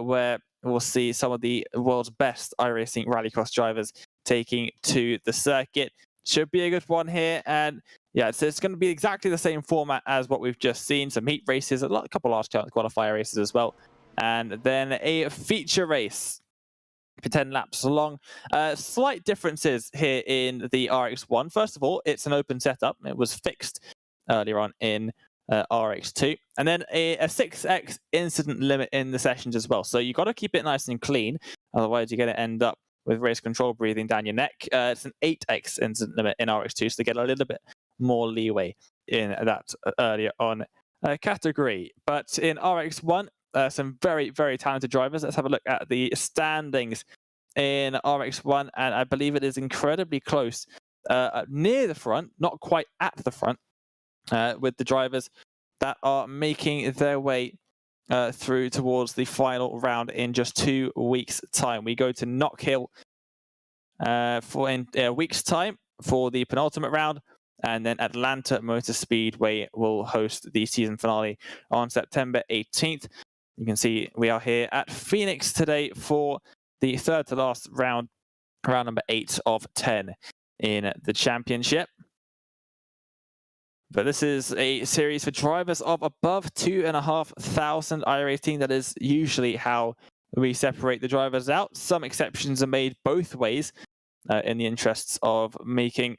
where we'll see some of the world's best iRacing Rallycross drivers taking to the circuit. Should be a good one here, and yeah, so it's going to be exactly the same format as what we've just seen. Some heat races, a couple large qualifier races as well. And then a feature race for 10 laps long. Slight differences here in the RX1. First of all, it's an open setup. It was fixed earlier on in RX2. And then a 6x incident limit in the sessions as well. So you've got to keep it nice and clean. Otherwise, you're going to end up with race control breathing down your neck. It's an 8x incident limit in RX2, so they get a little bit more leeway in that earlier on category. But in RX1, some very, very talented drivers. Let's have a look at the standings in RX1, and I believe it is incredibly close, near the front, not quite at the front, with the drivers that are making their way through towards the final round in just 2 weeks' time. We go to Knock Hill for in a week's time for the penultimate round, and then Atlanta Motor Speedway will host the season finale on September 18th. You can see we are here at Phoenix today for the third to last round, round number 8 of 10 in the championship. But this is a series for drivers of above 2,500 iRacing. That is usually how we separate the drivers out. Some exceptions are made both ways in the interests of making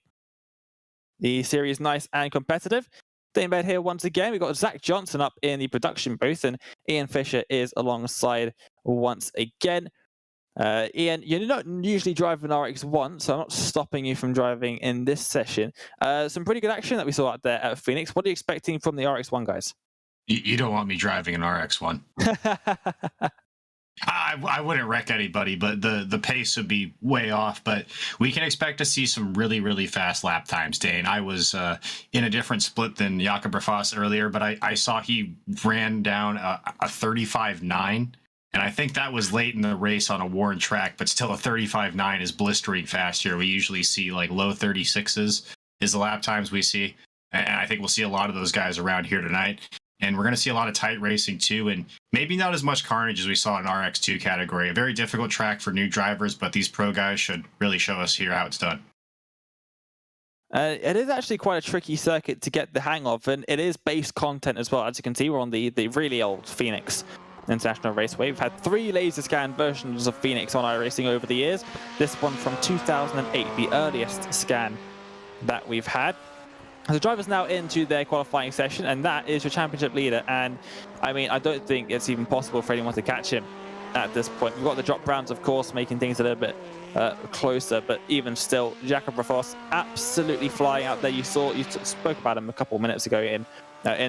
the series nice and competitive. In bed here once again, we've got Zach Johnson up in the production booth, and Ian Fisher is alongside once again. Ian, you're not usually driving RX1, so I'm not stopping you from driving in this session. Some pretty good action that we saw out there at Phoenix. What are you expecting from the RX1 guys? You don't want me driving an RX1. I wouldn't wreck anybody, but the pace would be way off. But we can expect to see some really, really fast lap times, Dane. I was in a different split than Jakob Rafos earlier, but I saw he ran down a 35.9, and I think that was late in the race on a worn track, but still a 35.9 is blistering fast here. We usually see like low 36s is the lap times we see, and I think we'll see a lot of those guys around here tonight. And we're going to see a lot of tight racing too, and maybe not as much carnage as we saw in RX2 category. A very difficult track for new drivers, but these pro guys should really show us here how it's done. It is actually quite a tricky circuit to get the hang of, and it is base content as well. As you can see, we're on the really old Phoenix International Raceway. We've had 3 laser scan versions of Phoenix on iRacing over the years. This one from 2008, the earliest scan that we've had. The driver's now into their qualifying session, and that is your championship leader. And I mean, I don't think it's even possible for anyone to catch him at this point. We've got the drop rounds, of course, making things a little bit closer, but even still, Jakob Rafos absolutely flying out there. You spoke about him a couple of minutes ago in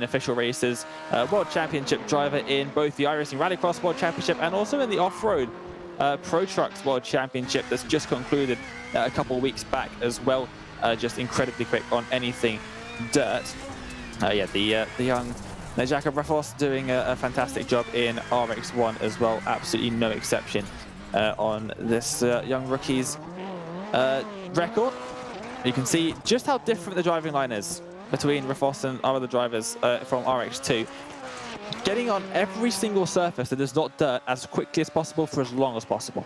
official races. World Championship driver in both the iRacing Rallycross World Championship and also in the Off-Road Pro Trucks World Championship that's just concluded a couple of weeks back as well. Just incredibly quick on anything dirt. Yeah, the young Jakob Rafos doing a fantastic job in RX1 as well. Absolutely no exception on this young rookie's record. You can see just how different the driving line is between Rafos and our other drivers from RX2. Getting on every single surface that is not dirt as quickly as possible for as long as possible.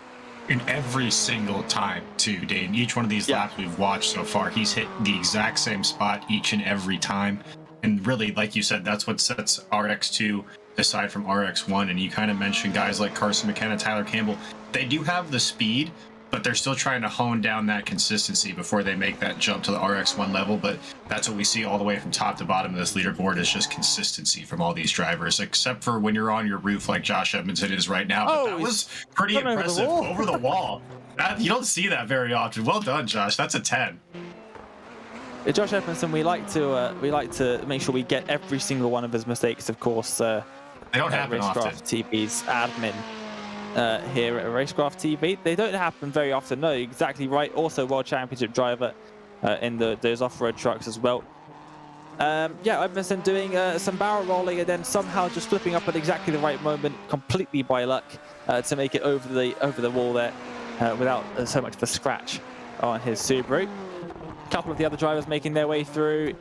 In every single time, too, Dane. Each one of these laps we've watched so far, he's hit the exact same spot each and every time. And really, like you said, that's what sets RX2 aside from RX1. And you kind of mentioned guys like Carson McKenna, Tyler Campbell. They do have the speed, but they're still trying to hone down that consistency before they make that jump to the RX1 level. But that's what we see all the way from top to bottom of this leaderboard is just consistency from all these drivers, except for when you're on your roof like Josh Edmondson is right now. But that was pretty impressive. Over the wall. You don't see that very often. Well done, Josh. That's a 10. Josh Edmondson, we like to make sure we get every single one of his mistakes, of course. They don't happen often. Racecraft TV's admin here at Racecraft TV. They don't happen very often, no, exactly right. Also World Championship driver in those off-road trucks as well. Yeah, Edmondson doing some barrel rolling and then somehow just flipping up at exactly the right moment, completely by luck, to make it over the wall there without so much of a scratch on his Subaru. A couple of the other drivers making their way through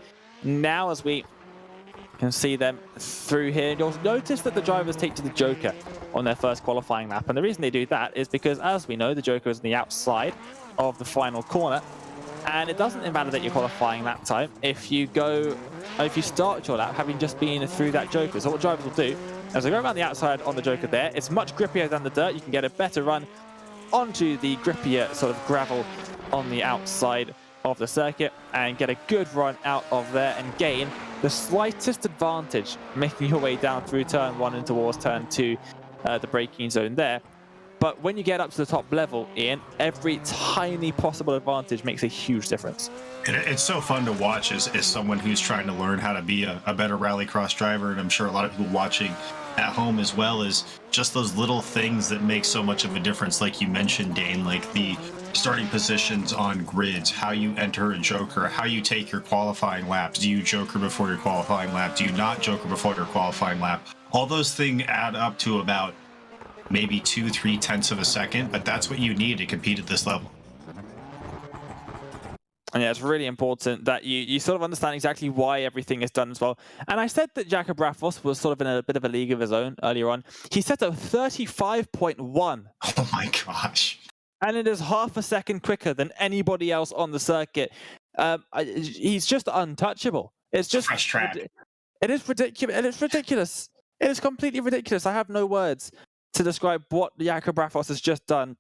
now as we can see them through here. You'll notice that the drivers take to the Joker on their first qualifying lap, and the reason they do that is because, as we know, the Joker is on the outside of the final corner, and it doesn't invalidate your qualifying lap time if you start your lap having just been through that Joker. So what drivers will do, as they go around the outside on the Joker there, it's much grippier than the dirt. You can get a better run onto the grippier sort of gravel on the outside of the circuit and get a good run out of there and gain the slightest advantage making your way down through turn 1 and towards turn 2, the braking zone there. But when you get up to the top level, Ian, every tiny possible advantage makes a huge difference. It's so fun to watch as someone who's trying to learn how to be a better rallycross driver, and I'm sure a lot of people watching at home as well, is just those little things that make so much of a difference, like you mentioned, Dane, like the starting positions on grids, how you enter a Joker, how you take your qualifying laps. Do you Joker before your qualifying lap? Do you not Joker before your qualifying lap? All those things add up to about maybe 2-3 tenths of a second, but that's what you need to compete at this level. And yeah, it's really important that you sort of understand exactly why everything is done as well. And I said that Jakob Raffos was sort of in a bit of a league of his own earlier on. He set a 35.1. Oh my gosh. And it is half a second quicker than anybody else on the circuit. He's just untouchable. It's just fresh track. It is ridiculous. It is ridiculous. It is completely ridiculous. I have no words to describe what Jakob Raffos has just done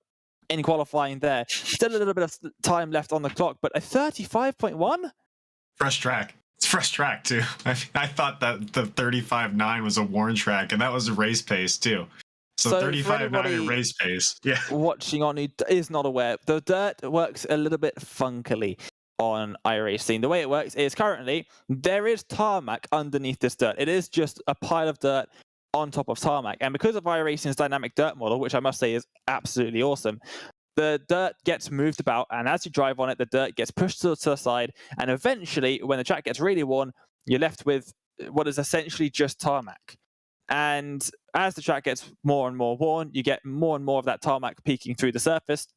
in qualifying there. Still a little bit of time left on the clock, but a 35.1? Fresh track. It's fresh track, too. I thought that the 35.9 was a worn track, and that was a race pace, too. So 35.9 race pace. Yeah. Watching on who is not aware, the dirt works a little bit funkily on iRacing. The way it works is currently there is tarmac underneath this dirt. It is just a pile of dirt on top of tarmac. And because of iRacing's dynamic dirt model, which I must say is absolutely awesome, the dirt gets moved about, and as you drive on it, the dirt gets pushed to the side, and eventually, when the track gets really worn, you're left with what is essentially just tarmac. And as the track gets more and more worn, you get more and more of that tarmac peeking through the surface,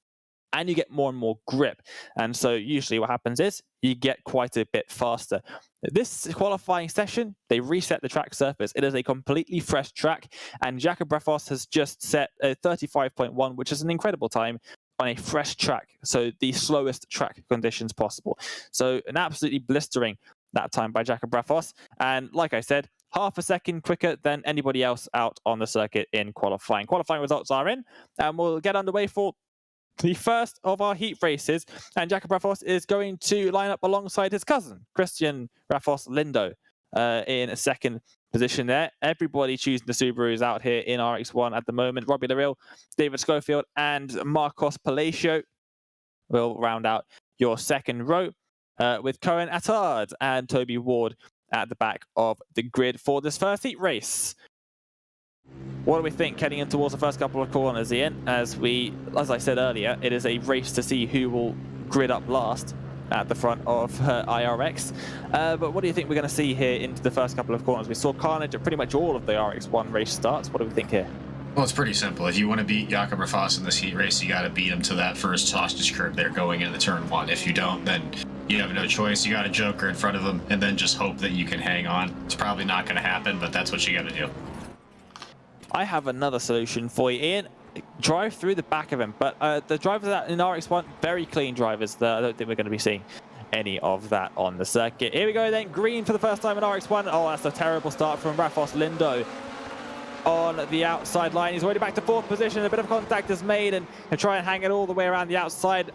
and you get more and more grip. And so usually what happens is you get quite a bit faster. This qualifying session, they reset the track surface. It is a completely fresh track, and Jakob Raffos has just set a 35.1, which is an incredible time on a fresh track, so the slowest track conditions possible. So an absolutely blistering that time by Jakob Raffos, and like I said, half a second quicker than anybody else out on the circuit in qualifying. Qualifying results are in, and we'll get underway for the first of our heat races, and Jakob Raffos is going to line up alongside his cousin, Christian Raffos Lindo, in a second position there. Everybody choosing the Subarus out here in RX1 at the moment. Robbie Larrill, David Schofield, and Marcos Palacio will round out your second row, with Cohen Attard and Toby Ward at the back of the grid for this first heat race. What do we think heading in towards the first couple of corners, Ian? As I said earlier, it is a race to see who will grid up last at the front of IRX. But what do you think we're going to see here into the first couple of corners? We saw carnage at pretty much all of the RX1 race starts. What do we think here? Well, it's pretty simple. If you want to beat Jakob Raffos in this heat race, you got to beat him to that first sausage curve there going into turn 1. If you don't, then you have no choice. You got a Joker in front of him, and then just hope that you can hang on. It's probably not going to happen, but that's what you got to do. I have another solution for you, Ian. Drive through the back of him, but the drivers in RX1, very clean drivers. I don't think we're going to be seeing any of that on the circuit. Here we go then, green for the first time in RX1. Oh, that's a terrible start from Raffos Lindo on the outside line. He's already back to 4th position. A bit of contact is made, and he'll try and hang it all the way around the outside.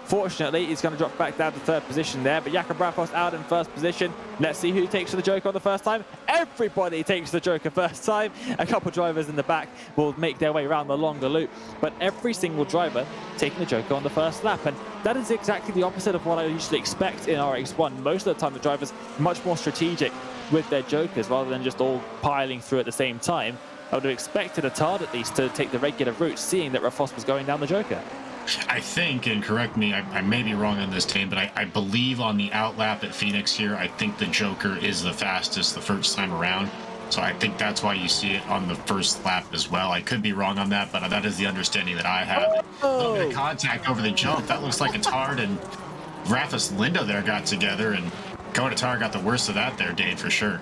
Unfortunately, he's going to drop back down to 3rd position there, but Jakob Raffos out in 1st position. Let's see who takes the Joker on the first time. Everybody takes the Joker first time. A couple of drivers in the back will make their way around the longer loop, but every single driver taking the Joker on the first lap, and that is exactly the opposite of what I usually expect in RX1. Most of the time, the drivers much more strategic with their Jokers rather than just all piling through at the same time. I would have expected Attard at least to take the regular route, seeing that Raffos was going down the Joker. I think, and correct me, I may be wrong on this, Dane, but I believe on the outlap at Phoenix here, I think the Joker is the fastest the first time around. So I think that's why you see it on the first lap as well. I could be wrong on that, but that is the understanding that I have. A little bit of contact over the jump. That looks like Atard and Rafis Lindo there got together, and Atard got the worst of that there, Dane, for sure.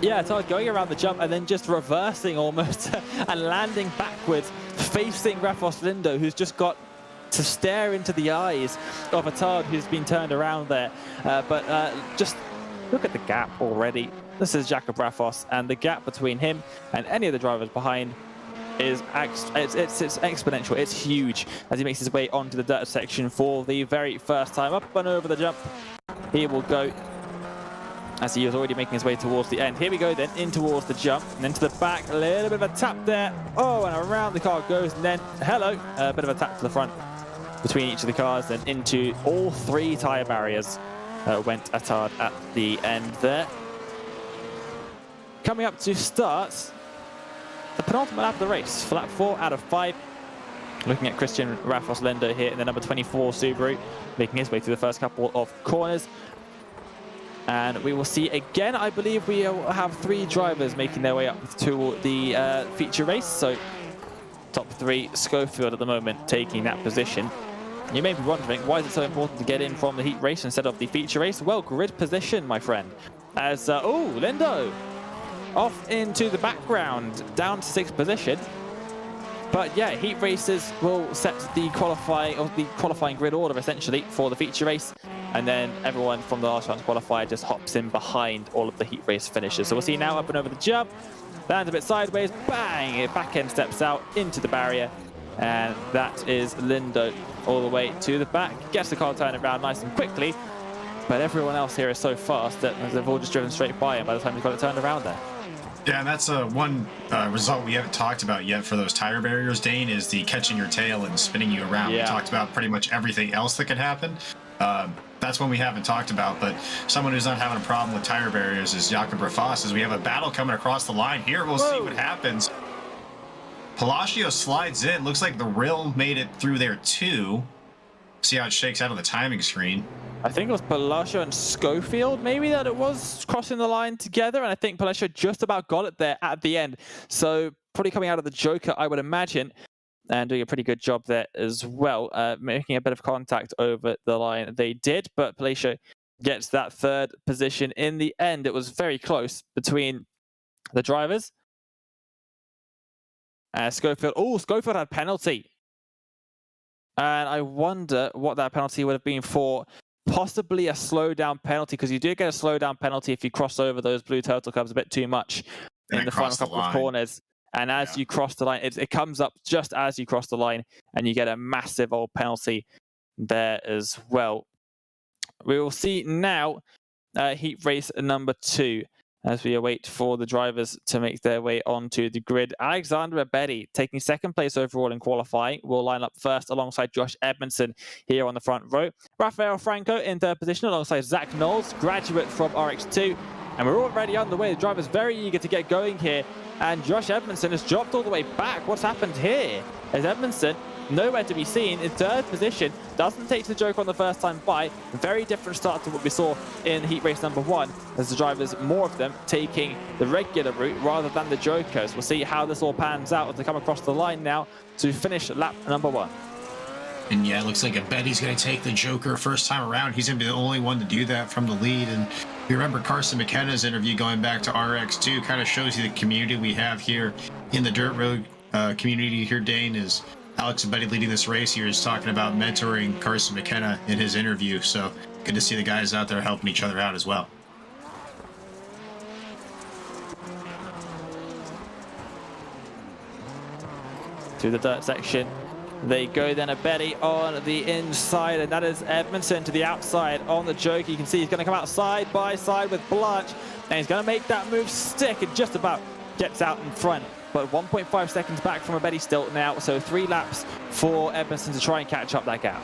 Yeah, Atard going around the jump and then just reversing almost and landing backwards, facing Rafis Lindo, who's just got to stare into the eyes of Atard, who's been turned around there. But just look at the gap already. This is Jakob Rafos, and the gap between him and any of the drivers behind is it's exponential. It's huge as he makes his way onto the dirt section for the very first time. Up and over the jump, he will go as he is already making his way towards the end. Here we go then, in towards the jump, and then to the back, a little bit of a tap there. Oh, and around the car goes, and then, hello, a bit of a tap to the front between each of the cars, then into all three tyre barriers went Atard at the end there. Coming up to start the penultimate lap of the race for lap 4 out of 5. Looking at Christian Rafos Lindo here in the number 24 Subaru, making his way through the first couple of corners. And we will see again, I believe we will have 3 drivers making their way up to the feature race. So top 3, Schofield at the moment taking that position. You may be wondering, why is it so important to get in from the heat race instead of the feature race? Well, grid position, my friend. As, oh, Lindo off into the background, down to 6th position. But yeah, heat races will set the qualifying grid order essentially for the feature race, and then everyone from the last round qualifier just hops in behind all of the heat race finishers. So we'll see now up and over the jump, lands a bit sideways, bang, it back end steps out into the barrier, and that is Lindo all the way to the back. Gets the car turned around nice and quickly, but everyone else here is so fast that they've all just driven straight by him by the time he's got it turned around there. Yeah, and that's one result we haven't talked about yet for those tire barriers, Dane, is the catching your tail and spinning you around. Yeah. We talked about pretty much everything else that could happen. That's one we haven't talked about, but someone who's not having a problem with tire barriers is Jakob Rafos, as we have a battle coming across the line here. We'll see what happens. Palacio slides in. Looks like the Rill made it through there too. See how it shakes out on the timing screen. I think it was Palacio and Schofield, maybe, that it was crossing the line together, and I think Palacio just about got it there at the end. So probably coming out of the Joker, I would imagine, and doing a pretty good job there as well, making a bit of contact over the line. They did, but Palacio gets that 3rd position in the end. It was very close between the drivers. Schofield had penalty. And I wonder what that penalty would have been for. Possibly a slowdown penalty, because you do get a slowdown penalty if you cross over those blue turtle cubs a bit too much in the final couple of corners. And as you cross the line, it comes up just as you cross the line, and you get a massive old penalty there as well. We will see now heat race number 2 as we await for the drivers to make their way onto the grid. Alexander Abedi, taking 2nd place overall in qualifying, will line up first alongside Josh Edmondson here on the front row. Rafael Franco in 3rd position alongside Zach Knowles, graduate from RX2. And we're already underway. The driver's very eager to get going here. And Josh Edmondson has dropped all the way back. What's happened here? As Edmondson, nowhere to be seen, in 3rd position, doesn't take to the Joker on the first time by. Very different start to what we saw in heat race number 1, as the drivers, more of them, taking the regular route rather than the Jokers. We'll see how this all pans out as they come across the line now to finish lap number 1. And yeah, it looks like Abedi's going to take the Joker first time around. He's going to be the only one to do that from the lead. And you remember Carson McKenna's interview going back to RX2 kind of shows you the community we have here in the dirt road community here, Dane, is Alex Abedi leading this race here is talking about mentoring Carson McKenna in his interview. So good to see the guys out there helping each other out as well. To the dirt section they go. Then Abedi on the inside, and that is Edmondson to the outside on the Joker. You can see he's going to come out side by side with Blanche, and he's going to make that move stick and just about gets out in front. But 1.5 seconds back from Abedi still now, so 3 laps for Edmondson to try and catch up that gap.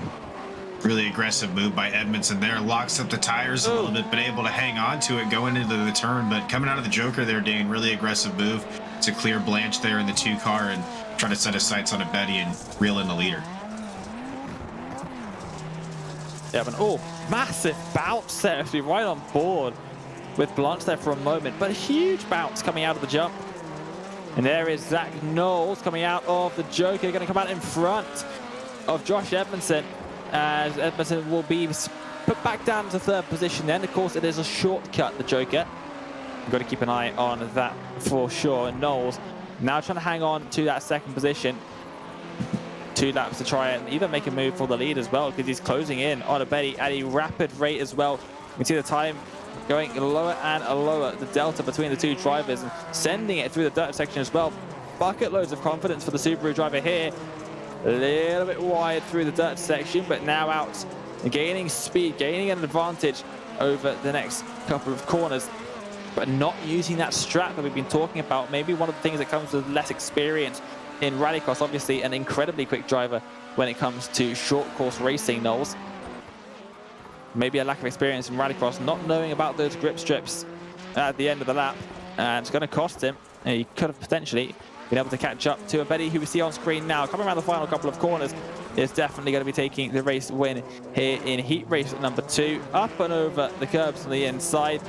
Really aggressive move by Edmondson there. Locks up the tires a little bit, but able to hang on to it going into the turn. But coming out of the Joker there, Dane, really aggressive move to clear Blanche there in the 2 car and try to set his sights on Abedi and reel in the leader. Yeah, but oh, massive bounce there, actually right on board with Blanche there for a moment, but a huge bounce coming out of the jump. And there is Zach Knowles coming out of the Joker, going to come out in front of Josh Edmondson, as Edmondson will be put back down to third position then. Of course, it is a shortcut, the Joker. You've got to keep an eye on that for sure. And Knowles now trying to hang on to that second position. 2 laps to try and either make a move for the lead as well, because he's closing in on Abedi at a rapid rate as well. You can see the time going lower and lower, the delta between the 2 drivers, and sending it through the dirt section as well. Bucket loads of confidence for the Subaru driver here. A little bit wide through the dirt section, but now out, gaining speed, gaining an advantage over the next couple of corners, but not using that strap that we've been talking about. Maybe one of the things that comes with less experience in Rallycross. Obviously an incredibly quick driver when it comes to short course racing, Knowles. Maybe a lack of experience in Rallycross, not knowing about those grip strips at the end of the lap, and it's going to cost him. He could have potentially been able to catch up to Abedi, who we see on screen now, coming around the final couple of corners, is definitely going to be taking the race win here in heat race number 2, up and over the curbs on the inside,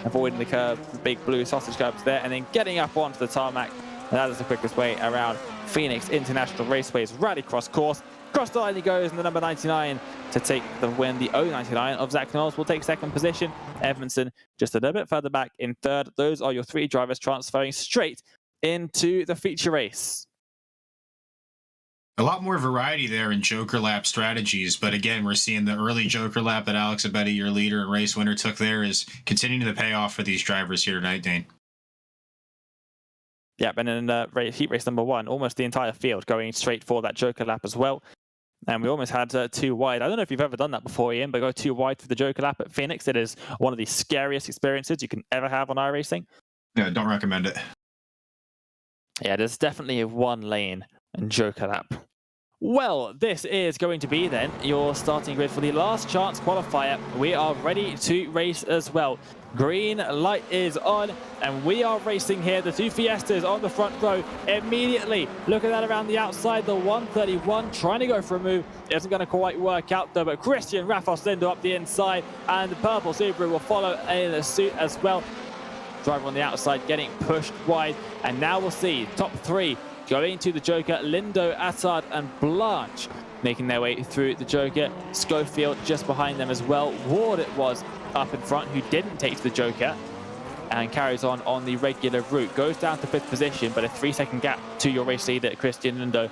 avoiding the curb, the big blue sausage curbs there, and then getting up onto the tarmac. And that is the quickest way around Phoenix International Raceway's Rallycross course. Cross the line he goes, and the number 99 to take the win. The 099 of Zach Knowles will take second position. Edmondson just a little bit further back in third. Those are your 3 drivers transferring straight into the feature race. A lot more variety there in Joker lap strategies, but again, we're seeing the early Joker lap that Alex Abedi, your leader and race winner, took there is continuing to pay off for these drivers here tonight, Dane. Yeah, and in heat race number 1, almost the entire field going straight for that Joker lap as well. And we almost had 2 wide. I don't know if you've ever done that before, Ian, but go 2 wide for the Joker lap at Phoenix. It is one of the scariest experiences you can ever have on iRacing. Yeah, don't recommend it. Yeah, there's definitely a 1 lane and Joker lap. Well, this is going to be then your starting grid for the last chance qualifier. We are ready to race as well. Green light is on, and we are racing here. The 2 Fiestas on the front row immediately. Look at that around the outside. The 131 trying to go for a move. Isn't going to quite work out though, but Christian Rafos Lindo up the inside, and the purple Subaru will follow in a suit as well. Driver on the outside getting pushed wide, and now we'll see top 3 going to the Joker. Lindo, Attard and Blanche making their way through the Joker. Schofield just behind them as well. Ward it was up in front, who didn't take to the Joker and carries on the regular route. Goes down to 5th position, but a 3-second gap to your race leader, Christian Lindo,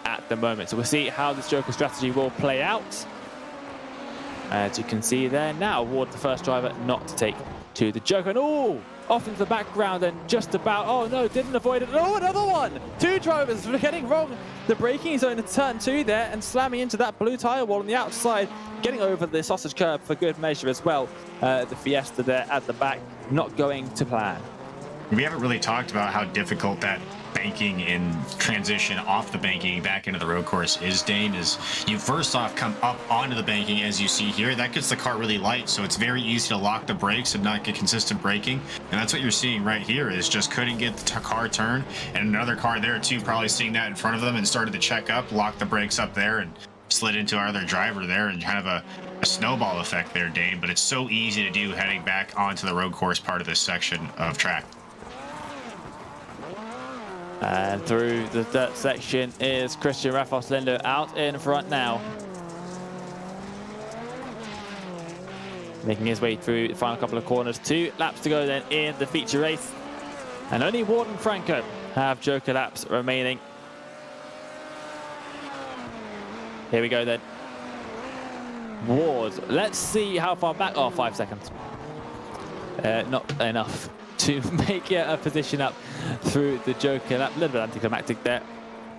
at the moment. So we'll see how this Joker strategy will play out. As you can see there now, Ward the first driver not to take to the Joker. And oh, off into the background and just about, oh no, didn't avoid it. Oh, another one! 2 drivers getting wrong. The braking zone in turn 2 there and slamming into that blue tyre wall on the outside, getting over the sausage curb for good measure as well. The Fiesta there at the back, not going to plan. We haven't really talked about how difficult that banking and transition off the banking back into the road course is, Dane. Is you first off come up onto the banking, as you see here, that gets the car really light, so it's very easy to lock the brakes and not get consistent braking. And that's what you're seeing right here, is just couldn't get the car turned, and another car there too, probably seeing that in front of them and started to check up, locked the brakes up there, and slid into our other driver there, and kind of a snowball effect there, Dane. But it's so easy to do heading back onto the road course part of this section of track. And through the dirt section is Christian Rafos Lindo out in front now. Making his way through the final couple of corners. 2 laps to go then in the feature race. And only Ward and Franco have Joker laps remaining. Here we go then. Ward, let's see how far back. Oh, 5 seconds. Not enough to make a position up through the Joker lap. A little bit anticlimactic there.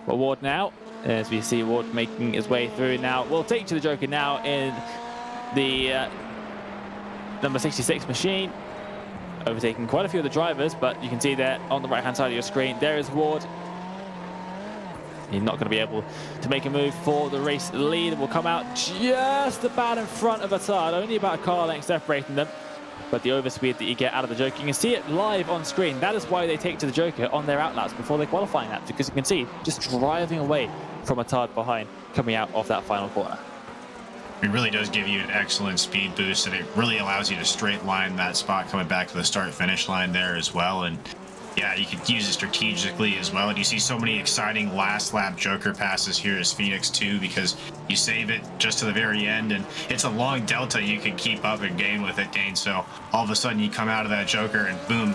But Ward now, as we see Ward making his way through now. We'll take to the Joker now in the number 66 machine. Overtaking quite a few of the drivers, but you can see there on the right-hand side of your screen, there is Ward. He's not going to be able to make a move for the race lead. Will come out just about in front of Attard, only about a car length separating them. But the overspeed that you get out of the Joker, you can see it live on screen. That is why they take to the Joker on their outlaps before their qualifying laps, because you can see just driving away from Attard behind, coming out of that final corner. It really does give you an excellent speed boost, and it really allows you to straight line that spot coming back to the start-finish line there as well. And yeah, you could use it strategically as well. And you see so many exciting last lap Joker passes here as Phoenix too, because you save it just to the very end, and it's a long delta you can keep up and gain with it, Dane. So all of a sudden you come out of that Joker and boom,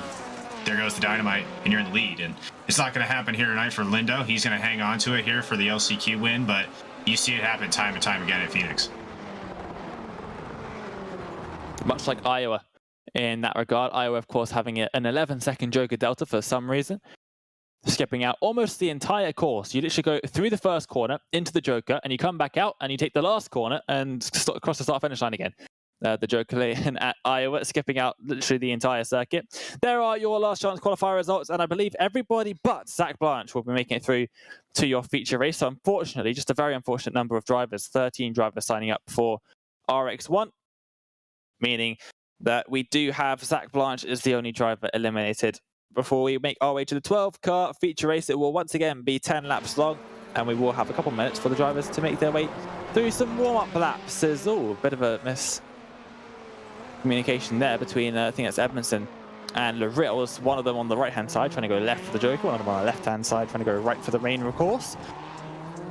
there goes the dynamite, and you're in the lead. And it's not going to happen here tonight for Lindo. He's going to hang on to it here for the LCQ win, but you see it happen time and time again at Phoenix. Much like Iowa in that regard. Iowa, of course, having an 11-second Joker delta for some reason. Skipping out almost the entire course. You literally go through the first corner into the Joker, and you come back out and you take the last corner and cross the start-finish line again. The Joker lane at Iowa, skipping out literally the entire circuit. There are your last chance qualifier results, and I believe everybody but Zach Blanche will be making it through to your feature race. So unfortunately, just a very unfortunate number of drivers, 13 drivers signing up for RX1, meaning that we do have Zach Blanche as the only driver eliminated. Before we make our way to the 12-car feature race, it will once again be 10 laps long, and we will have a couple minutes for the drivers to make their way through some warm-up laps. There's a bit of a miscommunication there between, I think that's Edmondson and Lorille. Was one of them on the right-hand side trying to go left for the Joker, one of them on the left-hand side trying to go right for the main course.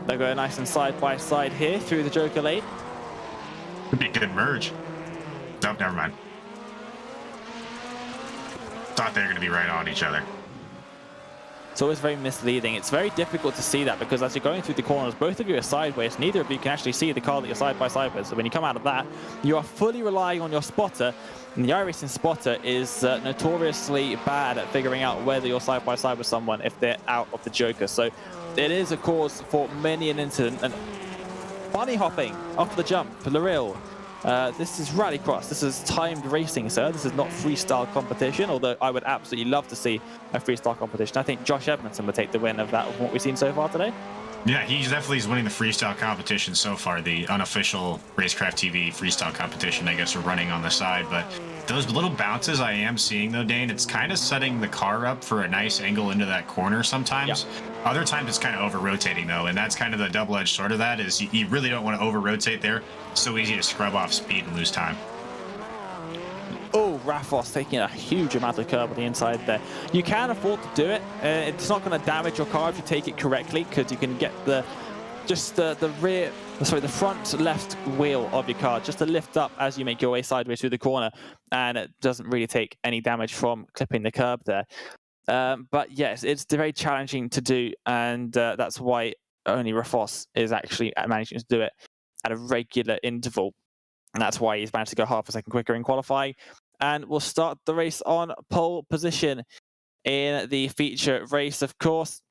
They're going nice and side-by-side here through the Joker lane. Could be a good merge. Nope, never mind. Thought they were going to be right on each other. It's always very misleading. It's very difficult to see that because as you're going through the corners, both of you are sideways. Neither of you can actually see the car that you're side by side with. So when you come out of that, you are fully relying on your spotter. And the iRacing spotter is notoriously bad at figuring out whether you're side by side with someone if they're out of the Joker. So it is a cause for many an incident. And bunny hopping off the jump for Lorille. This is Rallycross. This is timed racing, sir. This is not freestyle competition, although I would absolutely love to see a freestyle competition. I think Josh Edmondson would take the win of that, from what we've seen so far today. Yeah, he definitely is winning the freestyle competition so far, the unofficial Racecraft TV freestyle competition, I guess, are running on the side. But those little bounces I am seeing, though, Dane, it's kind of setting the car up for a nice angle into that corner sometimes. Yeah. Other times it's kind of over-rotating, though, and that's kind of the double-edged sword of that, is you really don't want to over-rotate there. It's so easy to scrub off speed and lose time. Oh, Rafos taking a huge amount of curb on the inside there. You can afford to do it. It's not going to damage your car if you take it correctly, because you can get the front left wheel of your car just to lift up as you make your way sideways through the corner, and it doesn't really take any damage from clipping the curb there. But yes, it's very challenging to do, and that's why only Rafos is actually managing to do it at a regular interval. And that's why he's managed to go half a second quicker in qualifying. And we'll start the race on pole position in the feature race, of course,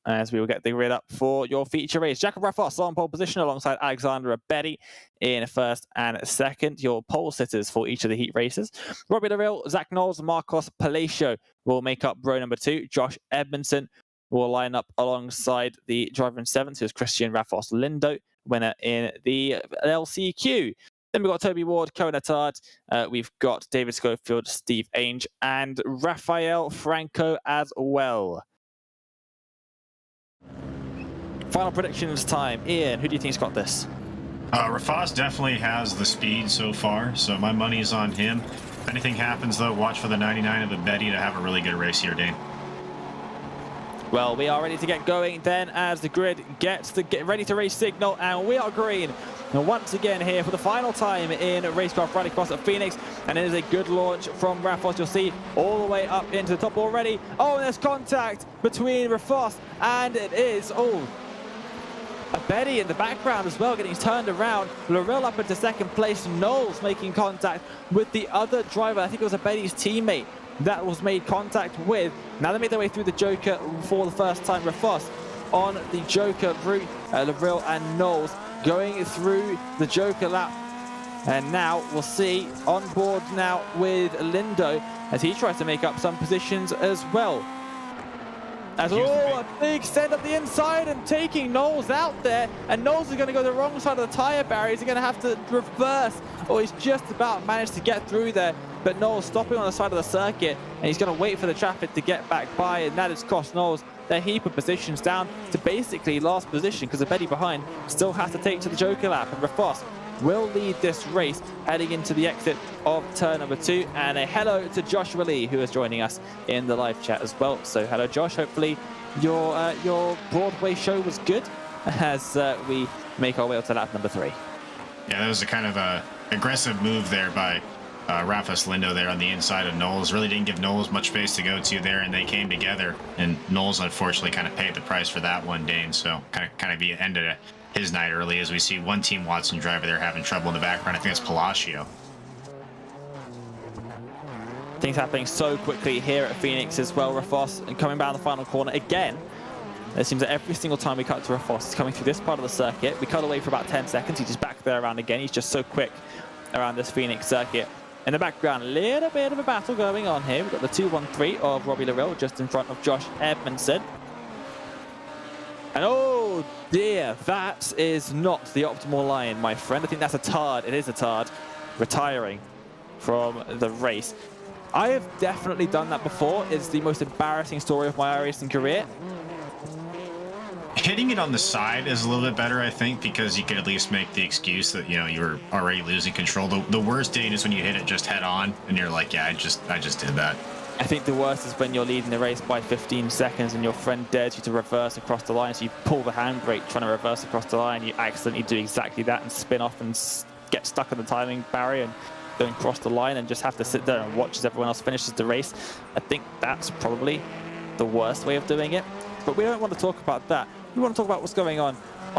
as we will get the grid up for your feature race. Jacob Rafos on pole position alongside Alexander Abedi in first and second. Your pole sitters for each of the heat races. Robbie Lorille, Zach Knowles, Marcos Palacio will make up row number 2. Josh Edmondson will line up alongside the driver in 7th, who is Christian Rafos Lindo, winner in the LCQ. Then we've got Toby Ward, Cohen Attard, we've got David Schofield, Steve Ainge, and Rafael Franco as well. Final predictions time. Ian, who do you think's got this? Rafos definitely has the speed so far, so my money's on him. If anything happens, though, watch for the 99 of Abedi to have a really good race here, Dane. Well, we are ready to get going then as the grid gets the get ready to race signal, and we are green. And once again here for the final time in Racecraft Rallycross at Phoenix, and it is a good launch from Rafos. You'll see all the way up into the top already. Oh, and there's contact between Rafos, and it is, Abedi in the background as well, getting turned around. Lorille up into second place. Knowles making contact with the other driver. I think it was Abedi's teammate that was made contact with. Now they make their way through the Joker for the first time. Rafos on the Joker route. Lorille and Knowles going through the Joker lap. And now we'll see on board now with Lindo as he tries to make up some positions as well. As a big send up the inside and taking Knowles out there, and Knowles is going to go the wrong side of the tire barrier. He's going to have to reverse, or he's just about managed to get through there. But Knowles stopping on the side of the circuit, and he's going to wait for the traffic to get back by, and that has cost Knowles their heap of positions down to basically last position, because the Betty behind still has to take to the Joker lap, and Rafos will lead this race heading into the exit of turn number 2. And a hello to Joshua Lee, who is joining us in the live chat as well. So hello, Josh. Hopefully your Broadway show was good as we make our way up to lap number 3. Yeah, that was a kind of a aggressive move there by Rafos Lindo there on the inside of Knowles. Really didn't give Knowles much space to go to there, and they came together. And Knowles unfortunately kind of paid the price for that one, Dane. So kind of ended his night early, as we see one Team Watson driver there having trouble in the background. I think it's Palacio. Things happening so quickly here at Phoenix as well. Rafos and coming down the final corner again. It seems that every single time we cut to Rafos, he's coming through this part of the circuit. We cut away for about 10 seconds. He's just back there around again. He's just so quick around this Phoenix circuit. In the background, a little bit of a battle going on here. We've got the 2-1-3 of Robbie Larill just in front of Josh Edmondson. And oh dear, that is not the optimal line, my friend. I think that's a Tard. It is a Tard retiring from the race. I have definitely done that before. It's the most embarrassing story of my iRacing career. Hitting it on the side is a little bit better, I think, because you could at least make the excuse that, you know, you were already losing control. The worst date is when you hit it just head on and you're like, yeah, I just did that. I think the worst is when you're leading the race by 15 seconds and your friend dares you to reverse across the line. So you pull the handbrake trying to reverse across the line. You accidentally do exactly that and spin off and get stuck on the timing barrier and don't cross the line and just have to sit there and watch as everyone else finishes the race. I think that's probably the worst way of doing it. But we don't want to talk about that. We want to talk about what's going on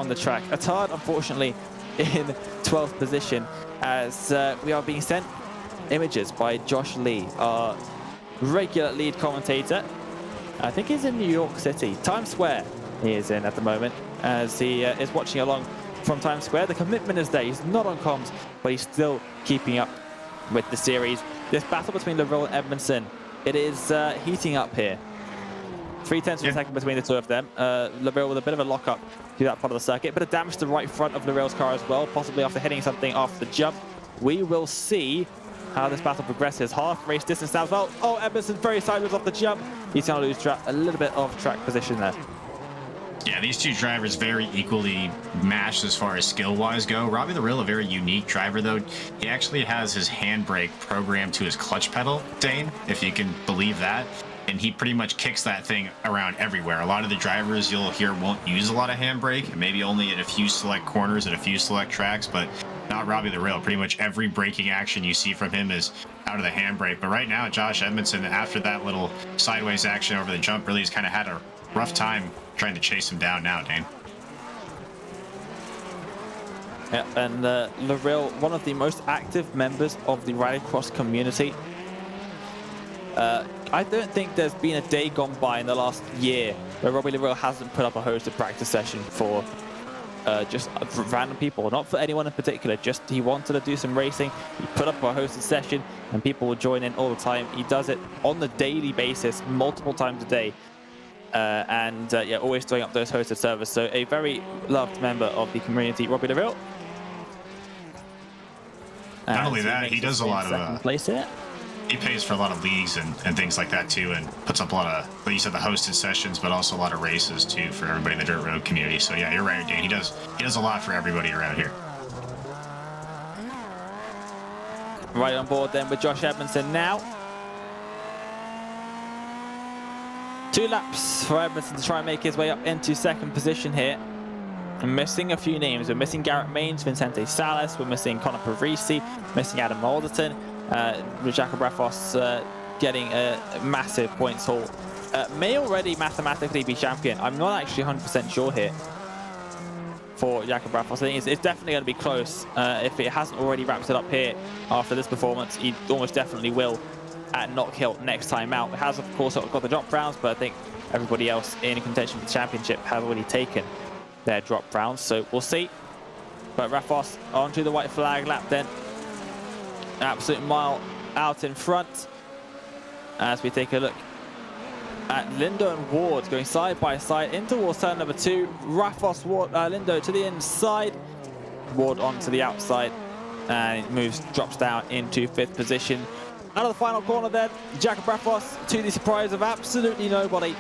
the track. Atard, unfortunately, in 12th position as we are being sent images by Josh Lee, our regular lead commentator. I think he's in New York City. Times Square he is in at the moment as he is watching along from Times Square. The commitment is there. He's not on comms, but he's still keeping up with the series. This battle between Larill and Edmondson, it is heating up here. 0.3 of a second between the two of them. Larill with a bit of a lock-up to that part of the circuit. Bit of damage to the right front of Larill's car as well, possibly after hitting something after the jump. We will see how this battle progresses. Half race distance now as well. Oh, Edmondson's very sideways off the jump. He's going to lose a little bit of track position there. Yeah, these two drivers very equally matched as far as skill-wise go. Robbie Larill, a very unique driver, though. He actually has his handbrake programmed to his clutch pedal, Dane, if you can believe that. And he pretty much kicks that thing around everywhere. A lot of the drivers you'll hear won't use a lot of handbrake, maybe only in a few select corners and a few select tracks, but not Robbie Larill. Pretty much every braking action you see from him is out of the handbrake. But right now, Josh Edmondson, after that little sideways action over the jump, really has kind of had a rough time trying to chase him down now, Dane. Yeah, and Larill, one of the most active members of the Rallycross community. I don't think there's been a day gone by in the last year where Robbie Larill hasn't put up a hosted practice session for just random people, not for anyone in particular. Just he wanted to do some racing. He put up a hosted session, and people will join in all the time. He does it on the daily basis, multiple times a day, and yeah, always throwing up those hosted servers. So a very loved member of the community, Robbie Larill. Not only that, he does a lot of place here. He pays for a lot of leagues and things like that too, and puts up a lot of, like you said, the hosted sessions, but also a lot of races too for everybody in the dirt road community. So yeah, you're right, Dan. He does a lot for everybody around here. Right on board then with Josh Edmondson now. 2 laps for Edmondson to try and make his way up into second position here. I'm missing a few names. We're missing Garrett Maines, Vincente Salas, we're missing Connor Parisi, missing Adam Alderton. Jacob Rafos getting a massive points haul. May already mathematically be champion. I'm not actually 100% sure here for Jacob Rafos. I think it's definitely going to be close. If it hasn't already wrapped it up here after this performance, he almost definitely will at Knock Hill next time out. It has, of course, got the drop rounds, but I think everybody else in contention for the championship have already taken their drop rounds, so we'll see. But Rafos onto the white flag lap then. Absolute mile out in front as we take a look at Lindo and Ward going side by side in towards turn number 2. Rafos, Ward, Lindo to the inside, Ward onto the outside, and it drops down into 5th position. Out of the final corner then, Jacob Rafos, to the surprise of absolutely nobody,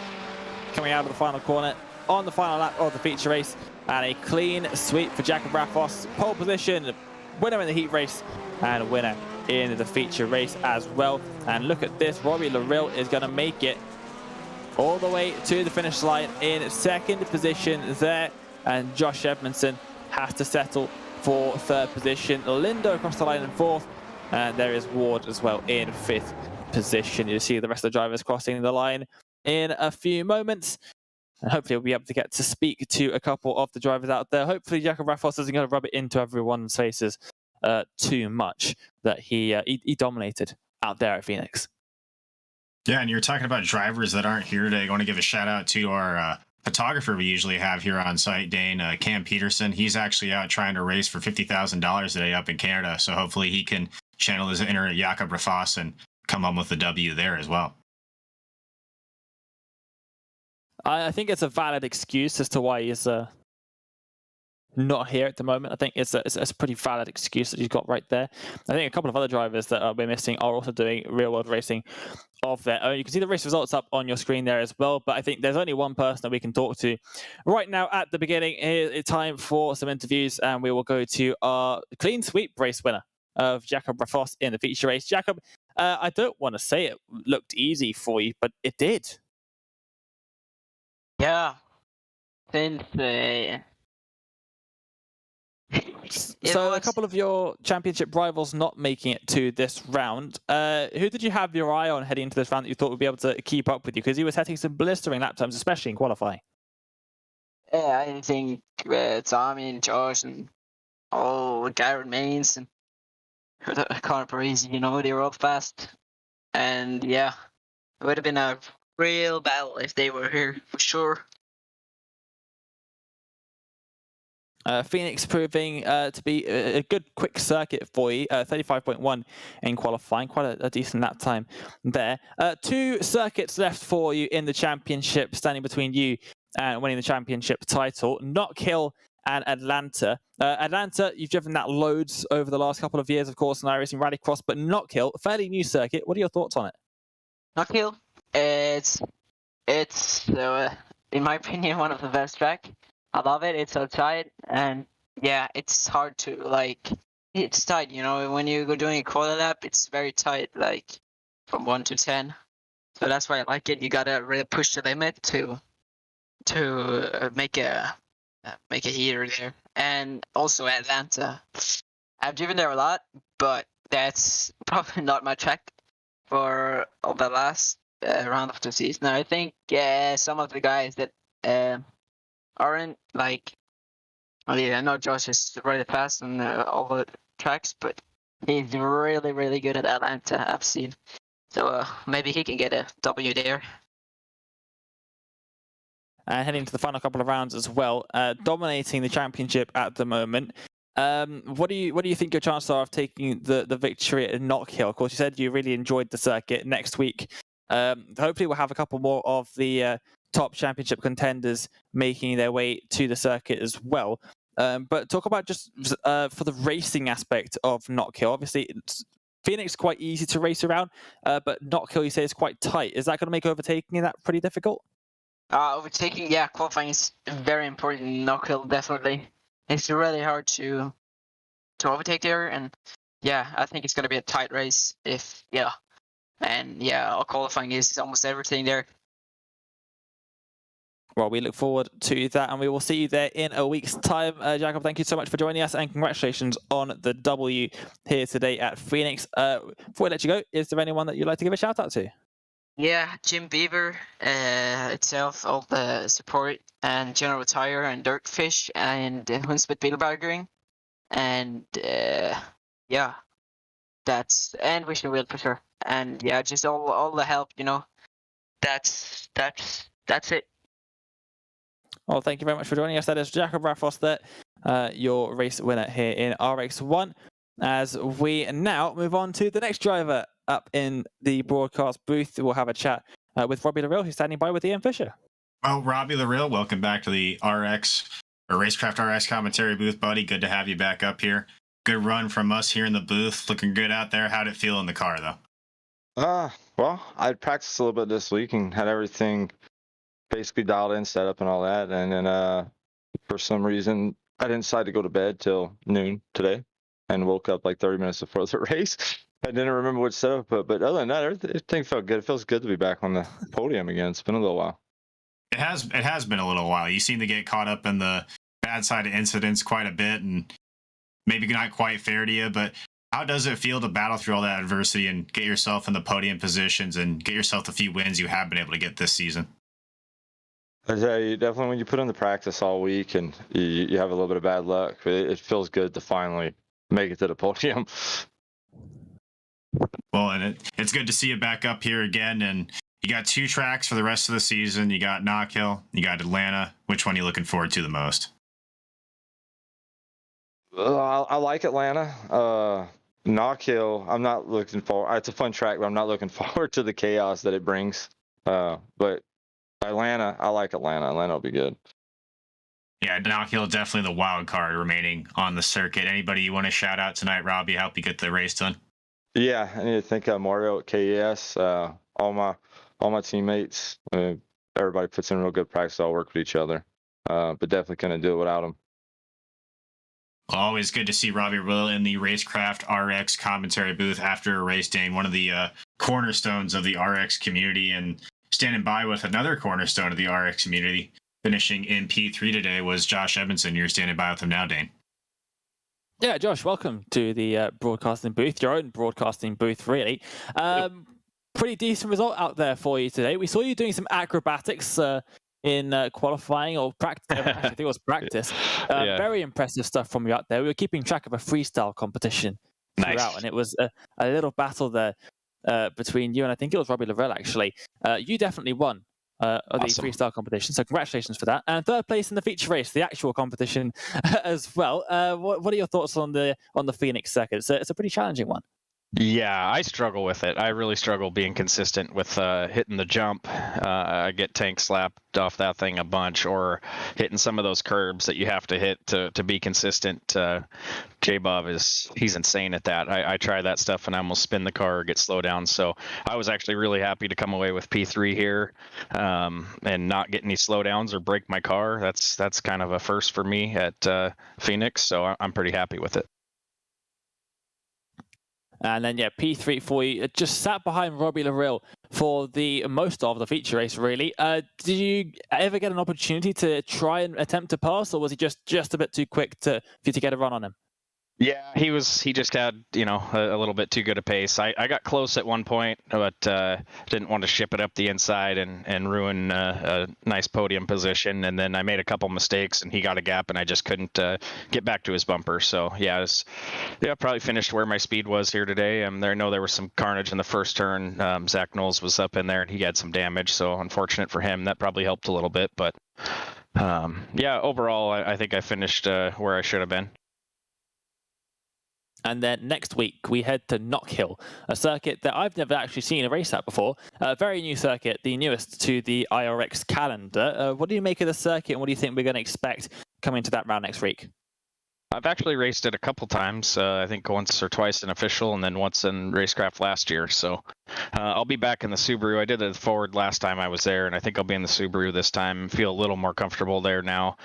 coming out of the final corner on the final lap of the feature race, and a clean sweep for Jacob Rafos. Pole position, winner in the heat race, and a winner in the feature race as well. And look at this, Robbie Larill is going to make it all the way to the finish line in 2nd position there, and Josh Edmondson has to settle for 3rd position. Lindo across the line in 4th, and there is Ward as well in 5th position. You'll see the rest of the drivers crossing the line in a few moments, and hopefully we'll be able to get to speak to a couple of the drivers out there. Hopefully Jacob Rafos isn't going to rub it into everyone's faces too much that he dominated out there at Phoenix. Yeah, and you're talking about drivers that aren't here today. I want to give a shout out to our photographer we usually have here on site, Dane, Cam Peterson. He's actually out trying to race for $50,000 today up in Canada. So hopefully he can channel his inner Jakob Rafos and come home with a W there as well. I think it's a valid excuse as to why he's not here at the moment. I think it's a pretty valid excuse that he's got right there. I think a couple of other drivers that we're missing are also doing real world racing of their own. You can see the race results up on your screen there as well, but I think there's only one person that we can talk to right now at the beginning. It's time for some interviews, and we will go to our clean sweep race winner of Jacob Rafos in the feature race. Jacob, I don't want to say it looked easy for you, but it did. Yeah, since so a couple of your championship rivals not making it to this round. Who did you have your eye on heading into this round that you thought would be able to keep up with you? Because he was setting some blistering lap times, especially in qualifying. yeah, I think Tommy and Josh and Garrett Mains and Connor Parisi, they were all fast. And yeah, it would have been a real battle if they were here, for sure. Phoenix proving to be a good quick circuit for you, 35.1 in qualifying, quite a decent lap time there. 2 circuits left for you in the championship, standing between you and winning the championship title. Knock Hill and Atlanta. Atlanta, you've driven that loads over the last couple of years, of course, in iRacing Rallycross, but Knock Hill, fairly new circuit. What are your thoughts on it? Knock Hill, it's in my opinion one of the best track. I love it. It's so tight, and yeah, it's hard to it's tight. When you go doing a quarter lap, it's very tight, from 1 to 10. So that's why I like it. You gotta really push the limit to make a heater there. And also Atlanta, I've driven there a lot, but that's probably not my track for the last round of the season. I think some of the guys that aren't I know Josh is really fast on all the tracks, but he's really, really good at Atlanta, I've seen. So maybe he can get a W there. And heading to the final couple of rounds as well, dominating the championship at the moment. What do you think your chances are of taking the victory at Knock Hill? Of course, you said you really enjoyed the circuit. Next week, hopefully we'll have a couple more of the top championship contenders making their way to the circuit as well. But talk about just for the racing aspect of Knock Hill. Obviously, Phoenix is quite easy to race around, but Knock Hill, you say, is quite tight. Is that going to make overtaking that pretty difficult? Overtaking, yeah, qualifying is very important in Knock Hill, definitely. It's really hard to overtake there, and yeah, I think it's going to be a tight race qualifying is almost everything there. Well, we look forward to that, and we will see you there in a week's time. Jacob, thank you so much for joining us, and congratulations on the W here today at Phoenix. Before we let you go, is there anyone that you'd like to give a shout out to? Yeah, Jim Beaver itself, all the support, and General Tire and Dirtfish and Hunsmet Bilbergering, and and Wishing Wheel for sure, and yeah, just all the help, That's it. Well, thank you very much for joining us. That is Jacob Rafos there, your race winner here in RX1. As we now move on to the next driver up in the broadcast booth, we'll have a chat with Robbie Larrill, who's standing by with Ian Fisher. Well, Robbie Larrill, welcome back to the Racecraft RX commentary booth, buddy. Good to have you back up here. Good run from us here in the booth. Looking good out there. How'd it feel in the car, though? Well, I practiced a little bit this week and had everything basically dialed in, set up and all that. And then for some reason, I didn't decide to go to bed till noon today and woke up like 30 minutes before the race. I didn't remember what setup, but other than that, everything felt good. It feels good to be back on the podium again. It's been a little while. It has been a little while. You seem to get caught up in the bad side of incidents quite a bit, and maybe not quite fair to you, but how does it feel to battle through all that adversity and get yourself in the podium positions and get yourself the few wins you have been able to get this season? I tell you, definitely when you put in the practice all week and you have a little bit of bad luck, it feels good to finally make it to the podium. Well, and it's good to see you back up here again, and you got 2 tracks for the rest of the season. You got Knock Hill, you got Atlanta. Which one are you looking forward to the most? I like Atlanta. Knock Hill, I'm not looking forward. It's a fun track, but I'm not looking forward to the chaos that it brings. But Atlanta, I like Atlanta. Atlanta will be good. Yeah, Knock Hill definitely the wild card remaining on the circuit. Anybody you want to shout out tonight, Robbie, help you get the race done? Yeah, I need to thank Mario at KES, all my teammates. Everybody puts in real good practice. All work with each other, but definitely couldn't do it without them. Well, always good to see Robbie Larrill in the Racecraft RX commentary booth after a race, Dane. One of the cornerstones of the RX community, and standing by with another cornerstone of the RX community, finishing in P3 today, was Josh Edmondson. You're standing by with him now, Dane. Yeah, Josh, welcome to the broadcasting booth, your own broadcasting booth, really. Pretty decent result out there for you today. We saw you doing some acrobatics in qualifying or practice. Actually, I think it was practice. Yeah. Very impressive stuff from you out there. We were keeping track of a freestyle competition throughout, Nice. and it was a little battle there between you and I think it was Robbie Larrill, actually. You definitely won the Awesome. freestyle competition, so congratulations for that. And third place in the feature race, the actual competition as well. What are your thoughts on the Phoenix circuit? It's a pretty challenging one. Yeah, I struggle with it. I really struggle being consistent with hitting the jump. I get tank slapped off that thing a bunch, or hitting some of those curbs that you have to hit to be consistent. J-Bob he's insane at that. I try that stuff and I almost spin the car or get slowed down. So I was actually really happy to come away with P3 here and not get any slowdowns or break my car. That's kind of a first for me at Phoenix, so I'm pretty happy with it. And then, P3 for you. Just sat behind Robbie Larrill for the most of the feature race, really. Did you ever get an opportunity to try and attempt to pass, or was he just a bit too quick for you to get a run on him? Yeah, he just had, a little bit too good a pace. I got close at one point, but didn't want to ship it up the inside and ruin a nice podium position. And then I made a couple mistakes and he got a gap and I just couldn't get back to his bumper. So yeah, probably finished where my speed was here today. I know there was some carnage in the first turn. Zach Knowles was up in there and he had some damage. So unfortunate for him. That probably helped a little bit, but overall, I think I finished where I should have been. And then next week, we head to Knock Hill, a circuit that I've never actually seen a race at before. A very new circuit, the newest to the IRX calendar. What do you make of the circuit, and what do you think we're going to expect coming to that round next week? I've actually raced it a couple times. I think once or twice in official and then once in Racecraft last year. So I'll be back in the Subaru. I did it forward last time I was there, and I think I'll be in the Subaru this time. Feel a little more comfortable there now.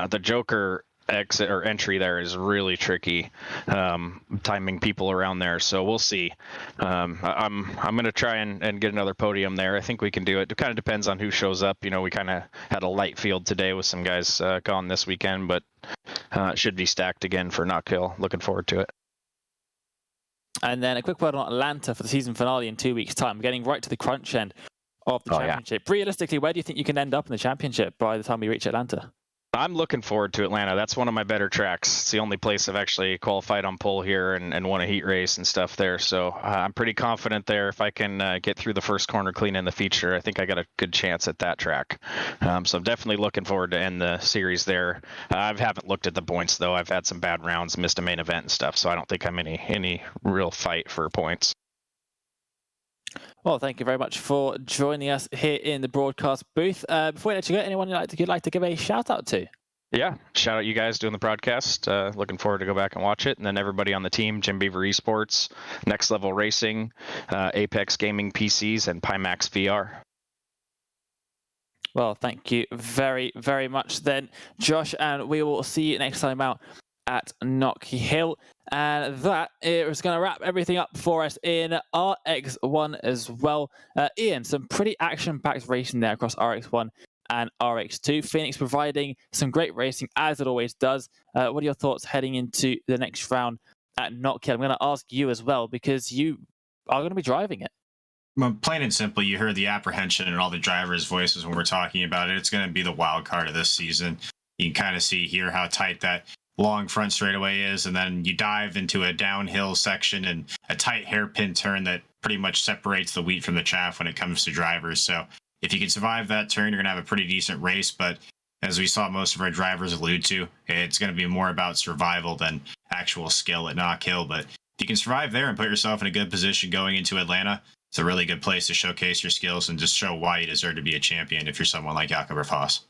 The Joker exit or entry there is really tricky, timing people around there, so we'll see. I'm going to try and get another podium there. I think we can do it. It kind of depends on who shows up. We kind of had a light field today with some guys gone this weekend, but it should be stacked again for Knock Hill. Looking forward to it. And then a quick word on Atlanta for the season finale in 2 weeks' time. We're getting right to the crunch end of the championship. Yeah. Realistically, where do you think you can end up in the championship by the time we reach Atlanta? I'm looking forward to Atlanta. That's one of my better tracks. It's the only place I've actually qualified on pole here and won a heat race and stuff there. So I'm pretty confident there. If I can get through the first corner clean in the feature, I think I got a good chance at that track. So I'm definitely looking forward to end the series there. I haven't looked at the points, though. I've had some bad rounds, missed a main event and stuff, so I don't think I'm any real fight for points. Well, thank you very much for joining us here in the broadcast booth. Before we let you go, anyone you'd like to give a shout out to? Yeah, shout out you guys doing the broadcast. Looking forward to go back and watch it. And then everybody on the team, Jim Beaver Esports, Next Level Racing, Apex Gaming PCs, and Pimax VR. Well, thank you very, very much then, Josh, and we will see you next time out at Knock Hill. And that is going to wrap everything up for us in RX1 as well. Ian, some pretty action-packed racing there across RX1 and RX2. Phoenix providing some great racing, as it always does. What are your thoughts heading into the next round at Knock Hill? I'm going to ask you as well, because you are going to be driving it. Well, plain and simple, you heard the apprehension in all the drivers' voices when we're talking about it. It's going to be the wild card of this season. You can kind of see here how tight that long front straightaway is, and then you dive into a downhill section and a tight hairpin turn that pretty much separates the wheat from the chaff when it comes to drivers. So if you can survive that turn, you're going to have a pretty decent race. But as we saw most of our drivers allude to, it's going to be more about survival than actual skill at Knock Hill. But if you can survive there and put yourself in a good position going into Atlanta, it's a really good place to showcase your skills and just show why you deserve to be a champion if you're someone like Jakob Foss.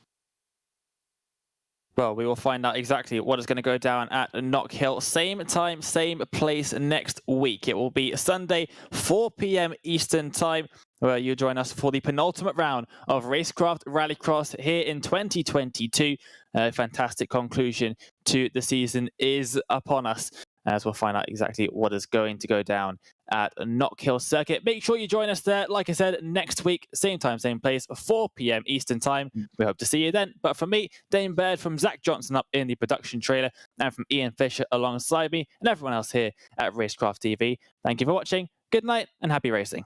Well, we will find out exactly what is going to go down at Knock Hill. Same time, same place next week. It will be Sunday, 4 p.m. Eastern Time, where you join us for the penultimate round of Racecraft Rallycross here in 2022. A fantastic conclusion to the season is upon us, as we'll find out exactly what is going to go down at Knock Hill Circuit. Make sure you join us there, like I said, next week, same time, same place, 4 p.m. Eastern Time. We hope to see you then. But from me, Dane Baird, from Zach Johnson up in the production trailer, and from Ian Fisher alongside me, and everyone else here at Racecraft TV, thank you for watching, good night, and happy racing.